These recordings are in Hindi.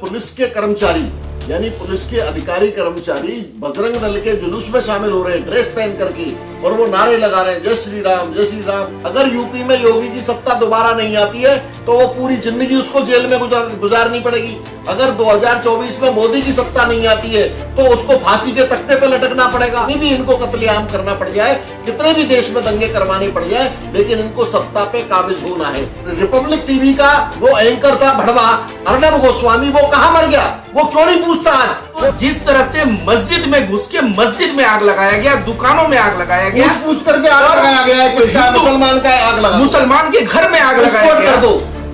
पुलिस के कर्मचारी यानी पुलिस के अधिकारी कर्मचारी बजरंग दल के जुलूस में शामिल हो रहे हैं ड्रेस पहन करके, और वो नारे लगा रहे हैं जय श्री राम जय श्री राम। अगर यूपी में योगी की सत्ता दोबारा नहीं आती है तो वो पूरी जिंदगी उसको जेल में गुजारनी पड़ेगी। अगर 2024 में मोदी की सत्ता नहीं आती है तो उसको फांसी के तख्ते पे लटकना पड़ेगा। भी इनको कत्लेआम करना पड़ जाए, कितने भी देश में दंगे करवाने पड़ जाए, लेकिन इनको सत्ता पे काबिज होना है। रिपब्लिक टीवी का वो एंकर था भड़वा अर्णब गोस्वामी, वो कहाँ मर गया, वो क्यों नहीं पूछता आज? तो जिस तरह से मस्जिद में घुस के मस्जिद में आग लगाया गया, दुकानों में आग लगाया गया, पूछ करके आग लगाया गया है, किसका? मुसलमान का आग लगा, मुसलमान के घर में आग लगाया गया,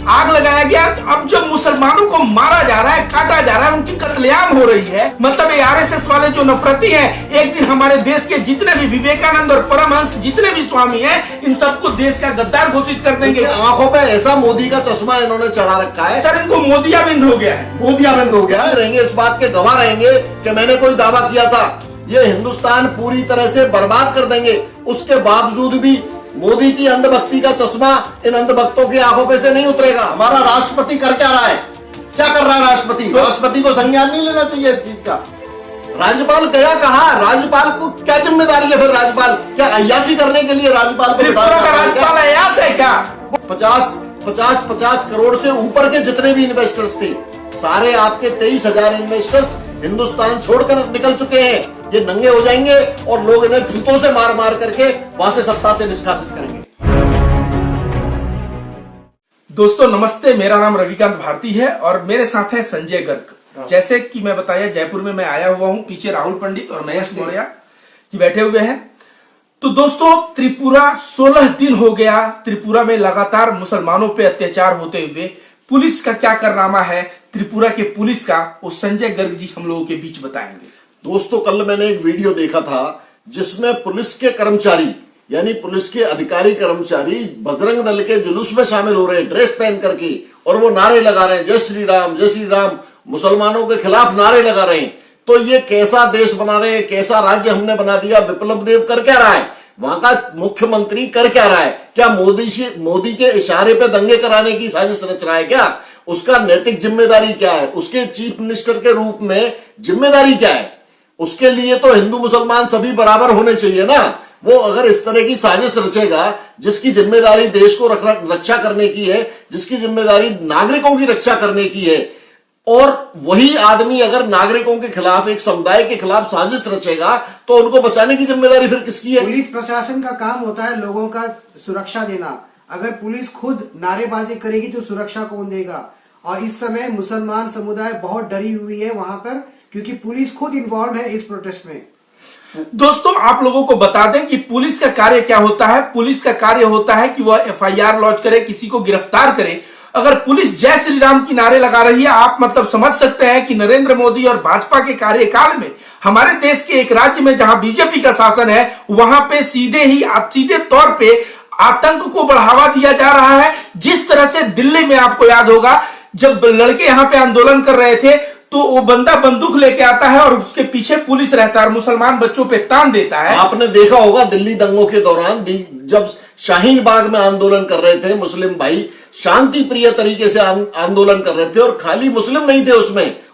आग लगाया गया। अब जब मुसलमानों को मारा जा रहा है, काटा जा रहा है, उनकी कत्लेआम हो रही है, मतलब ये आरएसएस वाले जो नफरती हैं, एक दिन हमारे देश के जितने भी विवेकानंद और परमहंस जितने भी स्वामी हैं, इन सबको देश का गद्दार घोषित कर देंगे। आंखों पे ऐसा मोदी का चश्मा इन्होंने चढ़ा रखा है सर, इनको मोदियाबिंद हो गया है, मोदियाबिंद हो गया है। रहेंगे इस बात के गवाह रहेंगे कि मैंने कोई दावा किया था, ये हिंदुस्तान पूरी तरह से बर्बाद कर देंगे। उसके बावजूद भी मोदी की अंधभक्ति का चश्मा इन अंधभक्तों की आंखों पे से नहीं उतरेगा। हमारा राष्ट्रपति कर क्या रहा है, क्या कर रहा है राष्ट्रपति? राष्ट्रपति को संज्ञान नहीं लेना चाहिए इस चीज का। राज्यपाल गया कहा, राज्यपाल को क्या जिम्मेदारी है फिर? राज्यपाल क्या अय्याशी करने के लिए राज्यपाल को राज्यपाल अय्याश है क्या? 50 करोड़ से ऊपर के जितने भी इन्वेस्टर्स थे, सारे आपके 23,000 इन्वेस्टर्स हिंदुस्तान छोड़कर निकल चुके हैं। ये नंगे हो जाएंगे और लोग इन्हें जूतों से मार मार करके वहां से सत्ता से निष्कासित करेंगे। दोस्तों नमस्ते, मेरा नाम रविकांत भारती है और मेरे साथ है संजय गर्ग। जैसे कि मैं बताया, जयपुर में मैं आया हुआ हूं, पीछे राहुल पंडित और महेश मौर्य जी बैठे हुए हैं। तो दोस्तों, त्रिपुरा 16 दिन हो गया, त्रिपुरा में लगातार मुसलमानों पे अत्याचार होते हुए। पुलिस का क्या कारनामा है त्रिपुरा के पुलिस का, वो संजय गर्ग जी हम लोगों के बीच बताएंगे। दोस्तों, कल मैंने एक वीडियो देखा था जिसमें पुलिस के कर्मचारी यानी पुलिस के अधिकारी कर्मचारी बजरंग दल के जुलूस में शामिल हो रहे हैं ड्रेस पहन करके, और वो नारे लगा रहे हैं जय श्री राम जय श्री राम, मुसलमानों के खिलाफ नारे लगा रहे हैं। तो ये कैसा देश बना रहे हैं, कैसा राज्य हमने बना दिया? विप्लव देव कर क्या रहा है? वहां का मुख्यमंत्री कर क्या रहा है? क्या मोदी के इशारे पे दंगे कराने की साजिश रच रहा है क्या? उसका नैतिक जिम्मेदारी क्या है? उसके चीफ मिनिस्टर के रूप में जिम्मेदारी क्या है? उसके लिए तो हिंदू मुसलमान सभी बराबर होने चाहिए ना। वो अगर इस तरह की साजिश रचेगा जिसकी जिम्मेदारी देश को रक्षा करने की है, जिसकी जिम्मेदारी नागरिकों की रक्षा करने की है, और वही आदमी अगर नागरिकों के खिलाफ, एक समुदाय के खिलाफ साजिश रचेगा तो उनको बचाने की जिम्मेदारी फिर किसकी है? पुलिस प्रशासन का काम होता है लोगों का सुरक्षा देना। अगर पुलिस खुद नारेबाजी करेगी तो सुरक्षा कौन देगा? और इस समय मुसलमान समुदाय बहुत डरी हुई है वहां पर, क्योंकि पुलिस खुद इन्वॉल्व है इस प्रोटेस्ट में। दोस्तों, आप लोगों को बता दें कि पुलिस का कार्य क्या होता है। पुलिस का कार्य होता है कि वह एफआईआर लॉन्च करे, किसी को गिरफ्तार करे। अगर पुलिस जय श्री राम की नारे लगा रही है, आप मतलब समझ सकते हैं कि नरेंद्र मोदी और भाजपा के कार्यकाल में हमारे देश के एक राज्य में जहां बीजेपी का शासन है, वहां पे सीधे तौर पे आतंक को बढ़ावा दिया जा रहा है। जिस तरह से दिल्ली में आपको याद होगा, जब लड़के यहां पे आंदोलन कर रहे थे तो वो बंदा बंदूक लेके आता है और उसके पीछे पुलिस रहता है, मुसलमान बच्चों पे तान देता है। आपने देखा होगा दिल्ली दंगों के दौरान जब शाहीन बाग में आंदोलन कर रहे थे मुस्लिम भाई, शांति प्रिय तरीके से आंदोलन कर रहे थे, और खाली मुस्लिम नहीं थे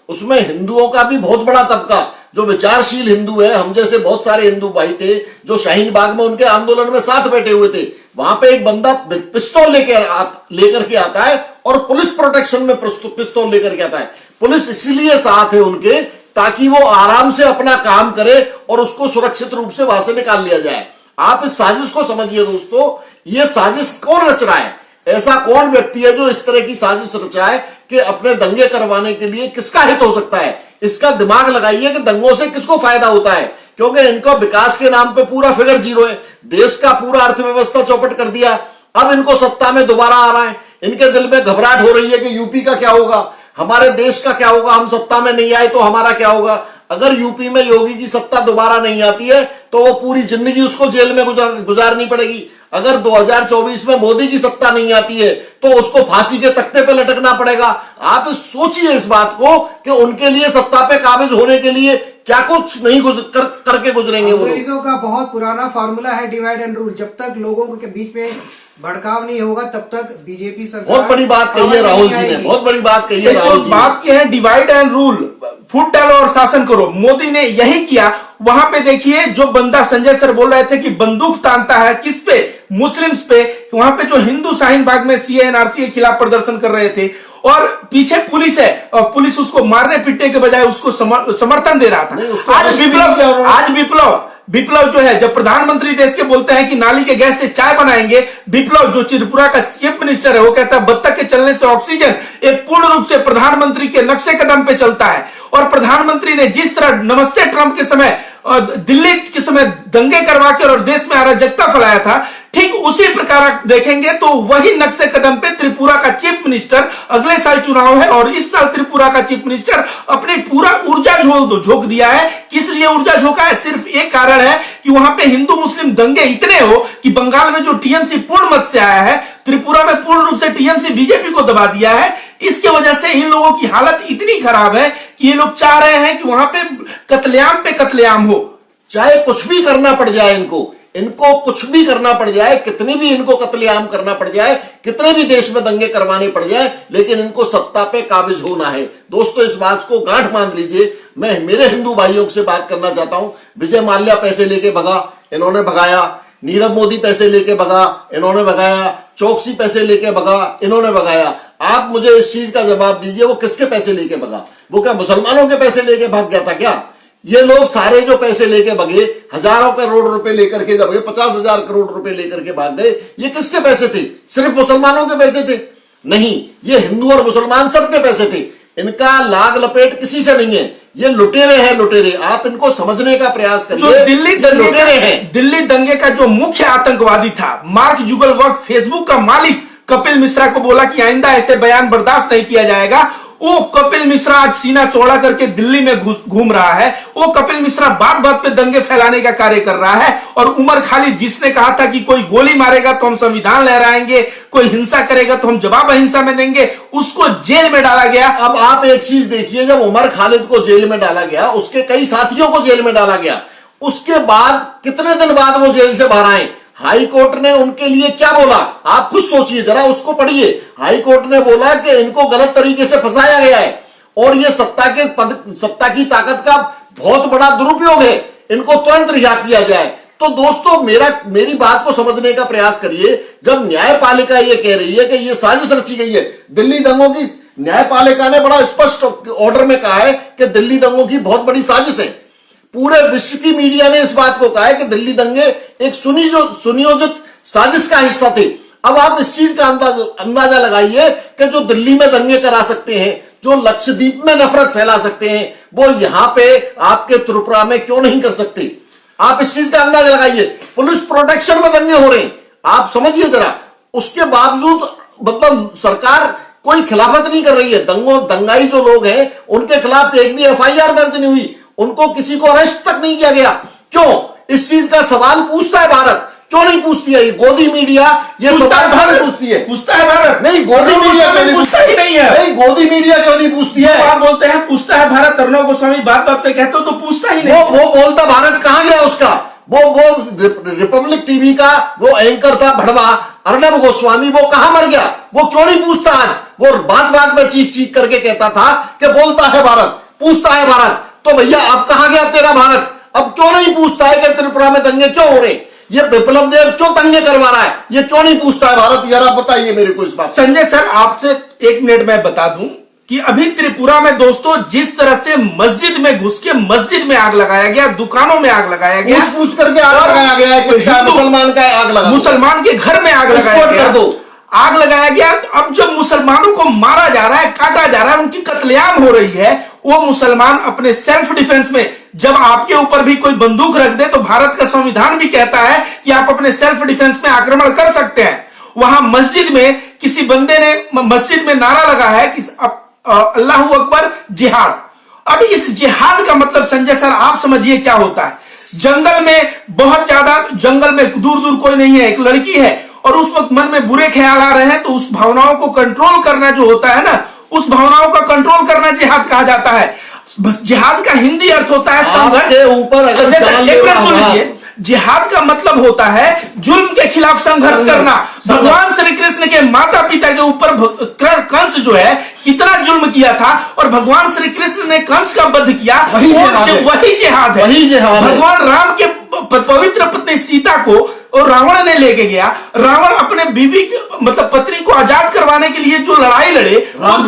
उसमें हिंदुओं का भी बहुत बड़ा तबका, जो विचारशील हिंदू है, हम जैसे बहुत सारे हिंदू भाई थे जो शाहीन बाग में उनके आंदोलन में साथ बैठे हुए थे। वहां पे एक बंदा पिस्तौल लेकर के आता है और पुलिस प्रोटेक्शन में पिस्तौल लेकर के आता है। पुलिस इसलिए साथ है उनके ताकि वो आराम से अपना काम करे और उसको सुरक्षित रूप से वहां से निकाल लिया जाए। आप इस साजिश को समझिए दोस्तों, ये साजिश कौन रच रहा है? ऐसा कौन व्यक्ति है जो इस तरह की साजिश रचा है कि अपने दंगे करवाने के लिए? किसका हित हो सकता है? इसका दिमाग लगाइए कि दंगों से किसको फायदा होता है, क्योंकि इनको विकास के नाम पे पूरा फिगर जीरो है। देश का पूरा अर्थव्यवस्था चौपट कर दिया। अब इनको सत्ता में दोबारा आ रहा है, इनके दिल में घबराहट हो रही है कि यूपी का क्या होगा, हमारे देश का क्या होगा, हम सत्ता में नहीं आए तो हमारा क्या होगा। अगर यूपी में योगी की सत्ता दोबारा नहीं आती है तो वो पूरी जिंदगी उसको जेल में गुजारनी पड़ेगी। अगर 2024 में मोदी की सत्ता नहीं आती है तो उसको फांसी के तख्ते पे लटकना पड़ेगा। आप सोचिए इस बात को कि उनके लिए सत्ता पे काबिज होने के लिए क्या कुछ नहीं करके गुजरेंगे वो। अंग्रेजों का बहुत पुराना फार्मूला है डिवाइड एंड रूल। जब तक लोगों के बीच में भड़काव नहीं होगा तब तक बीजेपी सरकार बहुत बड़ी बात कही है राहुल जी ने, बहुत बड़ी बात कही है जो राहुल जी बात की है डिवाइड एंड रूल, फूट डालो और शासन करो, मोदी ने यही किया। वहां पे देखिए जो बंदा संजय सर बोल रहे थे कि बंदूक तानता है किस पे, मुस्लिम्स पे, वहां पे जो हिंदू शाहीन बाग में सीए एनआरसी के खिलाफ प्रदर्शन कर रहे थे और पीछे पुलिस है और पुलिस उसको मारने पीटने के बजाय उसको समर्थन दे रहा था। आज विप्लव जो है, जब प्रधानमंत्री देश के बोलते हैं कि नाली के गैस से चाय बनाएंगे, विप्लव जो त्रिपुरा का चीफ मिनिस्टर है वो कहता है बत्तख के चलने से ऑक्सीजन, एक पूर्ण रूप से प्रधानमंत्री के नक्शे कदम पे चलता है। और प्रधानमंत्री ने जिस तरह नमस्ते ट्रंप के समय दिल्ली के समय दंगे करवा के और देश में अराजकता फैलाया था, ठीक उसी प्रकार आप देखेंगे तो वही नक्शे कदम पे त्रिपुरा का चीफ मिनिस्टर, अगले साल चुनाव है और इस साल त्रिपुरा का चीफ मिनिस्टर अपनी पूरा ऊर्जा झोंक दिया है। किस लिए ऊर्जा झोंका है? सिर्फ एक कारण है कि वहां पे हिंदू मुस्लिम दंगे इतने हो कि बंगाल में जो टीएमसी पूर्ण मत से आया है, त्रिपुरा में पूर्ण रूप से टीएमसी बीजेपी को दबा दिया है। इसके वजह से इन लोगों की हालत इतनी खराब है कि ये लोग चाह रहे हैं कि वहां पे कत्लेआम हो, चाहे कुछ भी करना पड़ जाए, इनको कुछ भी करना पड़ जाए, कितनी भी इनको कत्लेआम करना पड़ जाए, कितने भी देश में दंगे करवाने पड़ जाए, लेकिन इनको सत्ता पे काबिज होना है। दोस्तों इस बात को गांठ बांध लीजिए। मैं मेरे हिंदू भाइयों से बात करना चाहता हूं, विजय माल्या पैसे लेके भगा, इन्होंने भगाया, नीरव मोदी पैसे लेके भगा, इन्होंने भगाया, चौकसी पैसे लेके भगा, इन्होंने भगाया। आप मुझे इस चीज का जवाब दीजिए, वो किसके पैसे लेके भगा? वो क्या मुसलमानों के पैसे लेके भाग गया था क्या? ये लोग सारे जो पैसे लेके भगे, हजारों करोड़ रुपए लेकर के जब 50,000 करोड़ रुपए लेकर के भाग गए, ये किसके पैसे थे? सिर्फ मुसलमानों के पैसे थे? नहीं, ये हिंदू और मुसलमान सबके पैसे थे। इनका लाग लपेट किसी से नहीं है। ये लुटेरे हैं, लुटेरे। आप इनको समझने का प्रयास करिए। जो दिल्ली दंगे का जो मुख्य आतंकवादी था, मार्क जुगलबर्ग, फेसबुक का मालिक, कपिल मिश्रा को बोला कि आइंदा ऐसे बयान बर्दाश्त नहीं किया जाएगा। वो कपिल मिश्रा आज सीना चौड़ा करके दिल्ली में घूम रहा है। वो कपिल मिश्रा बात बात पे दंगे फैलाने का कार्य कर रहा है। और उमर खालिद, जिसने कहा था कि कोई गोली मारेगा तो हम संविधान लहराएंगे, कोई हिंसा करेगा तो हम जवाब अहिंसा में देंगे, उसको जेल में डाला गया। अब आप एक चीज देखिए, जब उमर खालिद को जेल में डाला गया, उसके कई साथियों को जेल में डाला गया, उसके बाद कितने दिन बाद वो जेल से बाहर आए? हाई कोर्ट ने उनके लिए क्या बोला? आप खुद सोचिए जरा, उसको पढ़िए। हाई कोर्ट ने बोला कि इनको गलत तरीके से फंसाया गया है और ये सत्ता की ताकत का बहुत बड़ा दुरुपयोग है, इनको तुरंत रिहा किया जाए। तो दोस्तों मेरी बात को समझने का प्रयास करिए। जब न्यायपालिका ये कह रही है कि ये साजिश रची गई है दिल्ली दंगों की, न्यायपालिका ने बड़ा स्पष्ट ऑर्डर में कहा है कि दिल्ली दंगों की बहुत बड़ी साजिश है। पूरे विश्व की मीडिया ने इस बात को कहा है कि दिल्ली दंगे एक सुनियोजित साजिश का हिस्सा थे। अब आप इस चीज का अंदाजा लगाइए कि जो दिल्ली में दंगे करा सकते हैं, जो लक्षद्वीप में नफरत फैला सकते हैं, वो यहां पे आपके त्रिपुरा में क्यों नहीं कर सकते? आप इस चीज का अंदाजा लगाइए। पुलिस प्रोटेक्शन में दंगे हो रहे हैं, आप समझिए जरा। उसके बावजूद मतलब सरकार कोई खिलाफत नहीं कर रही है। दंगाई जो लोग हैं उनके खिलाफ एक भी एफआईआर दर्ज नहीं हुई, उनको किसी को अरेस्ट तक नहीं किया गया। क्यों? इस चीज का सवाल पूछता है भारत, क्यों नहीं पूछती है? ये गोदी मीडिया ये सवाल भारत पूछती है। पूछता है भारत? नहीं, गोदी मीडिया क्यों नहीं पूछता ही नहीं है। नहीं, गोदी मीडिया क्यों नहीं पूछती है? आप बोलते हैं पूछता है भारत, अर्णव गोस्वामी बात बात पे कहते हो तो पूछता ही नहीं। वो बोलता भारत कहां गया उसका? वो रिपब्लिक टीवी का वो एंकर था भड़वा अर्णव गोस्वामी, वो कहां मर गया? वो क्यों नहीं पूछता आज? वो बात में चीख करके कहता था कि बोलता है भारत, पूछता है भारत। तो भैया अब कहां गया तेरा भारत? अब क्यों नहीं पूछता है कि त्रिपुरा में दंगे क्यों हो रहे? ये विप्लव देव क्यों दंगे करवा रहा है? ये क्यों नहीं पूछता है भारत? यार आप बताइए मेरे को इस बात। संजय सर आपसे एक मिनट में बता दूं कि अभी त्रिपुरा में दोस्तों जिस तरह से मस्जिद में घुस के मस्जिद में आग लगाया गया, दुकानों में आग लगाया गया, पूछ करके आग लगाया गया है। किसका? मुसलमान का आग लगा, मुसलमान के घर में आग लगाया गया, आग लगाया गया। अब जब मुसलमानों को मारा जा रहा है, काटा जा रहा है, उनकी कत्लेआम हो रही है, वो मुसलमान अपने सेल्फ डिफेंस में, जब आपके ऊपर भी कोई बंदूक रख दे तो भारत का संविधान भी कहता है कि आप अपने सेल्फ डिफेंस में आक्रमण कर सकते हैं। वहां मस्जिद में किसी बंदे ने मस्जिद में नारा लगा है कि अल्लाहू अकबर जिहाद। अब इस जिहाद का मतलब संजय सर आप समझिए क्या होता है। जंगल में बहुत ज्यादा, जंगल में दूर दूर कोई नहीं है, एक लड़की है और उस वक्त मन में बुरे ख्याल आ रहे हैं, तो उस भावनाओं को कंट्रोल करना जो होता है ना, उस भावनाओं का कंट्रोल करना जिहाद कहा जाता है। जिहाद का हिंदी अर्थ होता है संघर्ष। ऊपर जिहाद का मतलब होता है जुल्म के खिलाफ संघर्ष करना। भगवान श्री कृष्ण के माता पिता के ऊपर कंस जो है कितना जुल्म किया था, और भगवान श्री कृष्ण ने कंस का वध किया, वही जिहाद है। भगवान राम के पवित्र पत्नी सीता को और रावण ने लेके गया। रावण अपने बीवी मतलब पत्नी को आजाद करवाने के लिए जो लड़ाई लड़े, राम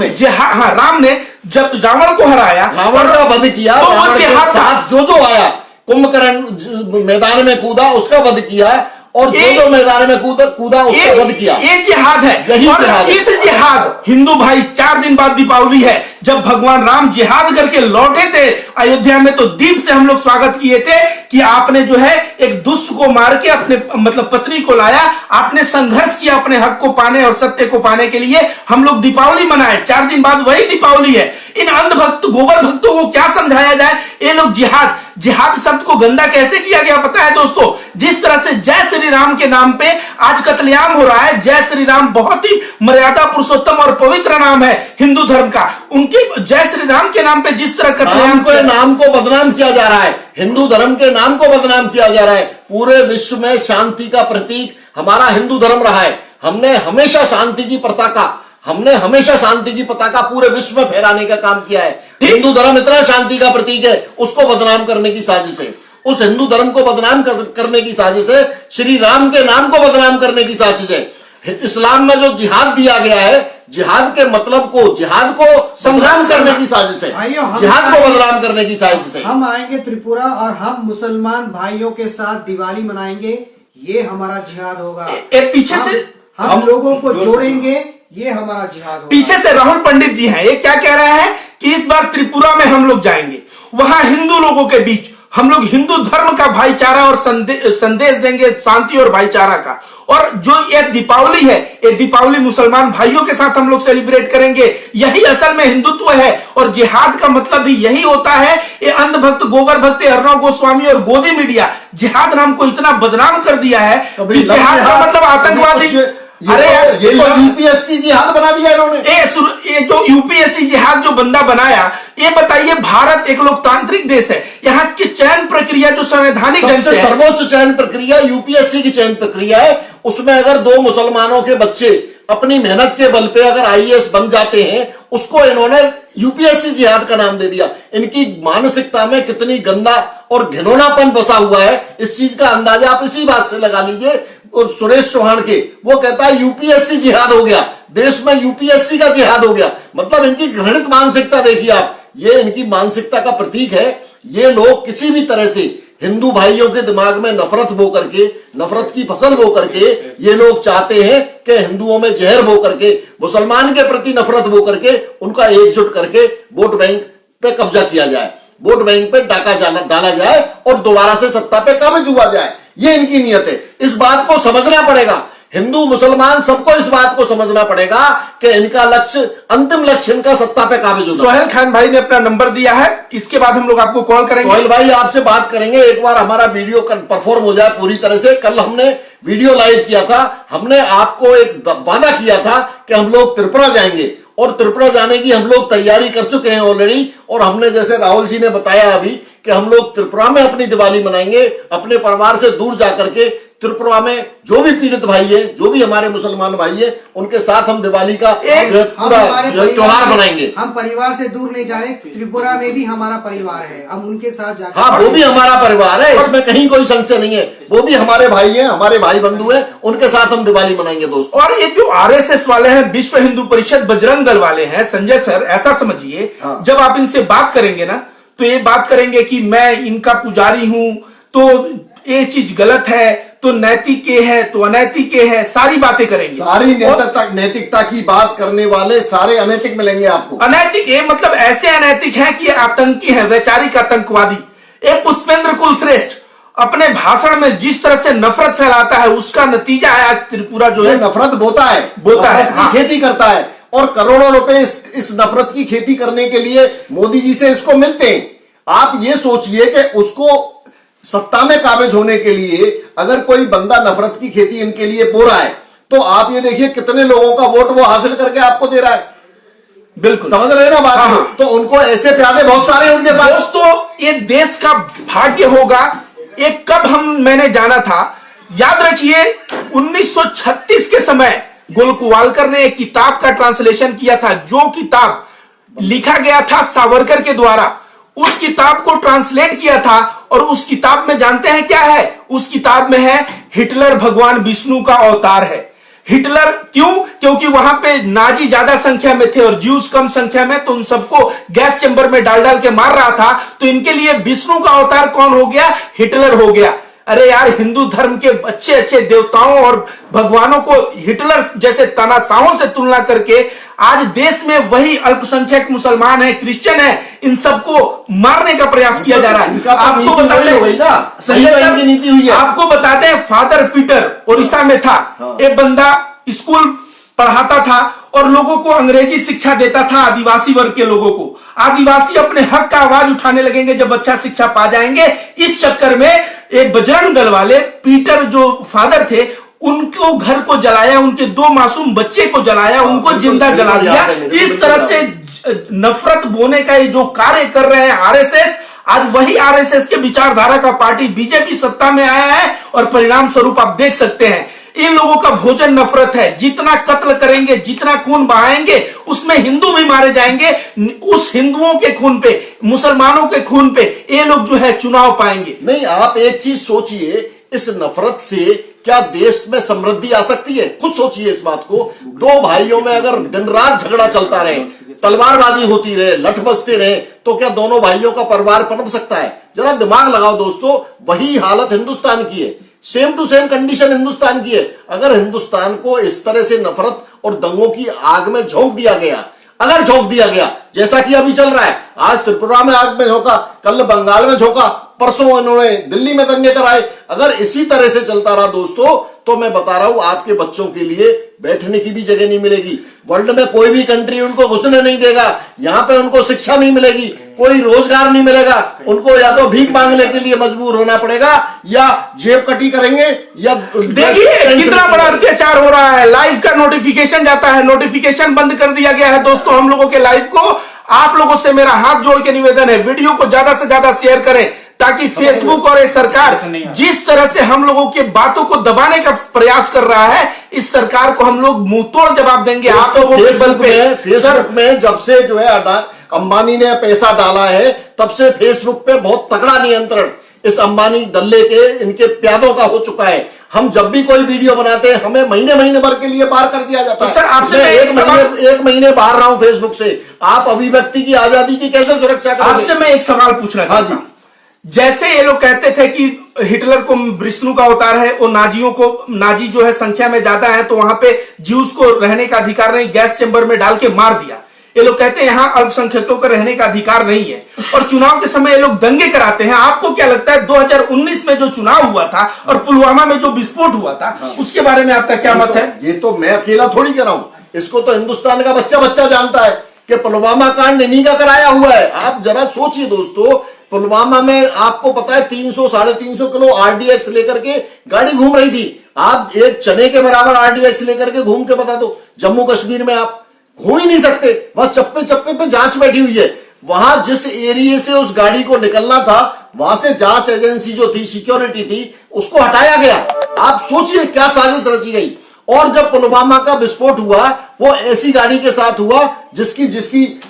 ने जब रावण को हराया, रावण का वध किया, तो वो जिहाद साथ जो आया कुंभकर्ण मैदान में कूदा उसका वध किया, और जो मैदान में कूदा उसका वध किया। ये जिहाद है। और इस जिहाद हिंदू भाई 4 दिन बाद दीपावली है, जब भगवान राम जिहाद करके लौटे थे अयोध्या में, तो दीप से हम लोग स्वागत किए थे कि आपने जो है एक दुष्ट को मार के अपने मतलब पत्नी को लाया, आपने संघर्ष किया अपने हक को पाने और सत्य को पाने के लिए। हम लोग दीपावली मनाए, 4 दिन बाद वही दीपावली है। इन अंधभक्त गोबर भक्तों को क्या समझाया जाए? ये लोग जिहाद शब्द को गंदा कैसे किया गया पता है दोस्तों? जिस तरह से जय श्री राम के नाम पे आज कत्लेआम हो रहा है। जय श्री राम बहुत ही मर्यादा पुरुषोत्तम और पवित्र नाम है हिंदू धर्म का। उनके जय श्री राम के नाम पे जिस तरह कत्लेआम के नाम को बदनाम किया जा रहा है, हिंदू धर्म के नाम को बदनाम किया जा रहा है। पूरे विश्व में शांति का प्रतीक हमारा हिंदू धर्म रहा है। हमने हमेशा शांति की पताका पूरे विश्व में फहराने का काम किया है। हिंदू धर्म इतना शांति का प्रतीक है, उसको बदनाम करने की साजिश है। उस हिंदू धर्म को बदनाम करने की साजिश है, श्री राम के नाम को बदनाम करने की साजिश है। इस्लाम में जो जिहाद दिया गया है, जिहाद के मतलब को, जिहाद को संग्राम करने की साजिश है, जिहाद को बदनाम करने की साजिश है। हम आएंगे त्रिपुरा और हम मुसलमान भाइयों के साथ दिवाली मनाएंगे, ये हमारा जिहाद होगा। पीछे से हम लोगों को जोड़ेंगे, ये हमारा जिहाद होगा। पीछे से राहुल पंडित जी हैं, ये क्या कह रहे हैं कि इस बार त्रिपुरा में हम लोग जाएंगे, वहां हिंदू लोगों के बीच हम लोग हिंदू धर्म का भाईचारा और संदेश देंगे, शांति और भाईचारा का। और जो ये दीपावली है, ये दीपावली मुसलमान भाइयों के साथ हम लोग सेलिब्रेट करेंगे। यही असल में हिंदुत्व है, और जिहाद का मतलब भी यही होता है। ये अंधभक्त गोबर भक्त अर्णव गोस्वामी और गोदी मीडिया जिहाद नाम को इतना बदनाम कर दिया है कि जिहाद का मतलब आतंकवादी। अरे ये तो यूपीएससी जिहाद बना दिया इन्होंने। ये जो यूपीएससी जिहाद जो बंदा बनाया, ये बताइए, भारत एक लोकतांत्रिक देश है, यहाँ की चयन प्रक्रिया जो संवैधानिक सबसे सर्वोच्च चयन प्रक्रिया यूपीएससी की चयन प्रक्रिया है। उसमें अगर 2 मुसलमानों के बच्चे अपनी मेहनत के बल पे अगर आईएएस बन जाते हैं, उसको इन्होंने यूपीएससी जिहाद का नाम दे दिया। इनकी मानसिकता में कितनी गंदा और घिनौनापन बसा हुआ है, इस चीज का अंदाजा आप इसी बात से लगा लीजिए। और सुरेश चौहान के, वो कहता है यूपीएससी जिहाद हो गया, देश में यूपीएससी का जिहाद हो गया। मतलब इनकी घृणित मानसिकता देखिए आप, ये इनकी मानसिकता का प्रतीक है। ये लोग किसी भी तरह से हिंदू भाइयों के दिमाग में नफरत बो करके, नफरत की फसल बो करके, ये लोग चाहते हैं कि हिंदुओं में जहर बो करके, मुसलमान के प्रति नफरत बो करके, उनका एकजुट करके वोट बैंक पे कब्जा किया जाए, वोट बैंक पे डाका डाला जाए और दोबारा से सत्ता पे काबिज हुआ जाए। ये इनकी नियत है। इस बात को समझना पड़ेगा, हिंदू मुसलमान सबको इस बात को समझना पड़ेगा कि इनका लक्ष्य, अंतिम लक्ष्य इनका सत्ता पे काबिज होना। सोहेल खान भाई ने अपना नंबर दिया है, इसके बाद हम लोग आपको कॉल करेंगे। सोहेल भाई आपसे बात करेंगे, एक बार हमारा वीडियो परफॉर्म हो जाए पूरी तरह से। कल हमने वीडियो लाइव किया था, हमने आपको एक वादा किया था कि हम लोग त्रिपुरा जाएंगे, और त्रिपुरा जाने की हम लोग तैयारी कर चुके हैं ऑलरेडी। और हमने, जैसे राहुल जी ने बताया अभी, कि हम लोग त्रिपुरा में अपनी दिवाली मनाएंगे, अपने परिवार से दूर जाकर के। त्रिपुरा में जो भी पीड़ित भाई है, जो भी हमारे मुसलमान भाई है, उनके साथ हम दिवाली का पूरा त्योहार मनाएंगे। हम परिवार से दूर नहीं जा रहे, त्रिपुरा में भी हमारा परिवार है, हम उनके साथ जाकर। हाँ, वो भी हमारा परिवार है, इसमें कहीं कोई संशय नहीं है। वो भी हमारे भाई हैं, हमारे भाई बंधु हैं, उनके साथ हम दिवाली मनाएंगे दोस्तों। और ये जो आरएसएस वाले हैं, विश्व हिंदू परिषद बजरंग दल वाले हैं, संजय सर, ऐसा समझिए, जब आप इनसे बात करेंगे ना, तो ये बात करेंगे कि मैं इनका पुजारी हूं, तो ये चीज गलत है, तो नैतिक है, तो अनैतिक है, सारी बातें करेंगे। सारी नैतिकता की बात करने वाले सारे अनैतिक मिलेंगे आपको। अनैतिक ये मतलब ऐसे अनैतिक है कि आतंकी है, वैचारिक आतंकवादी। एक पुष्पेंद्र कुलश्रेष्ठ अपने भाषण में जिस तरह से नफरत फैलाता है, उसका नतीजा है आज त्रिपुरा जो है नफरत बोता है हाँ। खेती करता है, और करोड़ों रुपए इस नफरत की खेती करने के लिए मोदी जी से इसको मिलते हैं। आप ये सोचिए कि उसको सत्ता में काबिज होने के लिए अगर कोई बंदा नफरत की खेती इनके लिए बो रहा है, तो आप ये देखिए कितने लोगों का वोट वो हासिल करके आपको दे रहा है। बिल्कुल समझ रहे हैं ना बात? हाँ। तो उनको ऐसे प्यादे बहुत सारे उनके पास। दोस्तों, ये देश का भाग्य होगा एक कब मैंने जाना था, याद रखिए 1936 के समय गोलकुवालकर ने एक किताब का ट्रांसलेशन किया था, जो किताब लिखा गया था सावरकर के द्वारा। उस किताब को ट्रांसलेट किया था और उस किताब में जानते हैं क्या है? उस किताब में है हिटलर भगवान विष्णु का अवतार है। हिटलर क्यों? क्योंकि वहां पे नाजी ज्यादा संख्या में थे और ज्यूज कम संख्या में, तो उन सबको गैस चेंबर में डाल डाल के मार रहा था। तो इनके लिए विष्णु का अवतार कौन हो गया? हिटलर हो गया। अरे यार, हिंदू धर्म के अच्छे अच्छे देवताओं और भगवानों को हिटलर जैसे तानाशाहों से तुलना करके आज देश में वही अल्पसंख्यक मुसलमान है, क्रिश्चियन है, इन सबको मारने का प्रयास किया जा रहा है। आपको बताते हैं, आपको बताते हैं, फादर पीटर उड़ीसा में था। एक बंदा स्कूल पढ़ाता था और लोगों को अंग्रेजी शिक्षा देता था, आदिवासी वर्ग के लोगों को। आदिवासी अपने हक का आवाज उठाने लगेंगे जब अच्छा शिक्षा पा जाएंगे। इस चक्कर में एक बजरंग दल वाले पीटर जो फादर थे, उनको घर को जलाया, उनके 2 मासूम बच्चे को जलाया, उनको जिंदा जला दिया। इस तरह से नफरत बोने का जो कार्य कर रहे हैं आरएसएस, आज वही आरएसएस के विचारधारा का पार्टी बीजेपी सत्ता में आया है और परिणाम स्वरूप आप देख सकते हैं। इन लोगों का भोजन नफरत है। जितना कत्ल करेंगे, जितना खून बहाएंगे, उसमें हिंदू भी मारे जाएंगे। उस हिंदुओं के खून पे, मुसलमानों के खून पे ये लोग जो है चुनाव पाएंगे। नहीं, आप एक चीज सोचिए, इस नफरत से क्या देश में समृद्धि आ सकती है? खुद सोचिए इस बात को। 2 भाइयों में अगर दिन रात झगड़ा चलता रहे, तलवारबाजी होती रहे, लठ बजते रहे, तो क्या दोनों भाइयों का परिवार पनप सकता है? जरा दिमाग लगाओ दोस्तों। वही हालत हिंदुस्तान की है, same to same condition Hindustan की है। अगर हिंदुस्तान को इस तरह से नफरत और दंगों की आग में झोंक दिया गया, अगर झोंक दिया गया जैसा कि अभी चल रहा है, आज त्रिपुरा में आग में झोंका, कल बंगाल में झोंका, परसों इन्होंने दिल्ली में दंगे कराए, अगर इसी तरह से चलता रहा दोस्तों, तो मैं बता रहा हूं आपके बच्चों के लिए बैठने की भी जगह नहीं मिलेगी। वर्ल्ड में कोई भी कंट्री उनको घुसने नहीं देगा। यहां पे उनको शिक्षा नहीं मिलेगी, कोई रोजगार नहीं मिलेगा। उनको या तो भीख मांगने के लिए मजबूर होना पड़ेगा या जेब कटी करेंगे। या देखिए कितना बड़ा अत्याचार हो रहा है। लाइव का नोटिफिकेशन जाता है, नोटिफिकेशन बंद कर दिया गया है दोस्तों हम लोगों के लाइव को। आप लोगों से मेरा हाथ जोड़ के निवेदन है, वीडियो को ज्यादा से ज्यादा शेयर करें, ताकि फेसबुक और ये सरकार जिस तरह से हम लोगों के बातों को दबाने का प्रयास कर रहा है, इस सरकार को हम लोग मुंह तोड़ जवाब देंगे। आप लोगों के बल पे फेसबुक में जब से जो है अंबानी ने पैसा डाला है, तब से फेसबुक पे बहुत तगड़ा नियंत्रण इस अंबानी दल्ले के, इनके प्यादों का हो चुका है। हम जब भी कोई वीडियो बनाते हैं, हमें महीने भर के लिए बाहर कर दिया जाता है। सर आपसे एक महीने बाहर रहा हूं फेसबुक से। आप अभिव्यक्ति की आजादी की कैसे सुरक्षा करेंगे? आपसे मैं एक सवाल पूछना चाहता हूं। जैसे ये लोग कहते थे कि हिटलर को विष्णु का अवतार है, वो नाजियों को, नाजी जो है संख्या में ज्यादा है, तो वहां पे ज्यूज को रहने का अधिकार नहीं, गैस चेंबर में डाल के मार दिया। ये लोग कहते हैं यहाँ अल्पसंख्यकों का रहने का अधिकार नहीं है, और चुनाव के समय ये लोग दंगे कराते हैं। आपको क्या लगता है 2019 में जो चुनाव हुआ था और पुलवामा में जो विस्फोट हुआ था, उसके बारे में आपका क्या मत है? ये तो मैं अकेला थोड़ी कह रहा हूं, इसको तो हिंदुस्तान का बच्चा बच्चा जानता है कि पुलवामा कांड इन्हीं का कराया हुआ है। आप जरा सोचिए दोस्तों, पुलवामा में आपको पता है 300-350 किलो आरडीएक्स लेकर के गाड़ी घूम रही थी। आप एक चने के बराबर आरडीएक्स लेकर के घूम के बता दो, जम्मू कश्मीर में आप घूम ही नहीं सकते। वहां चप्पे चप्पे पे जांच बैठी हुई है। वहां जिस एरिया से उस गाड़ी को निकलना था, वहां से जांच एजेंसी जो थी, सिक्योरिटी थी, उसको हटाया गया। आप सोचिए क्या साजिश रची गई। और जब पुलवामा का विस्फोट हुआ, वो ऐसी गाड़ी के साथ हुआ जिसकी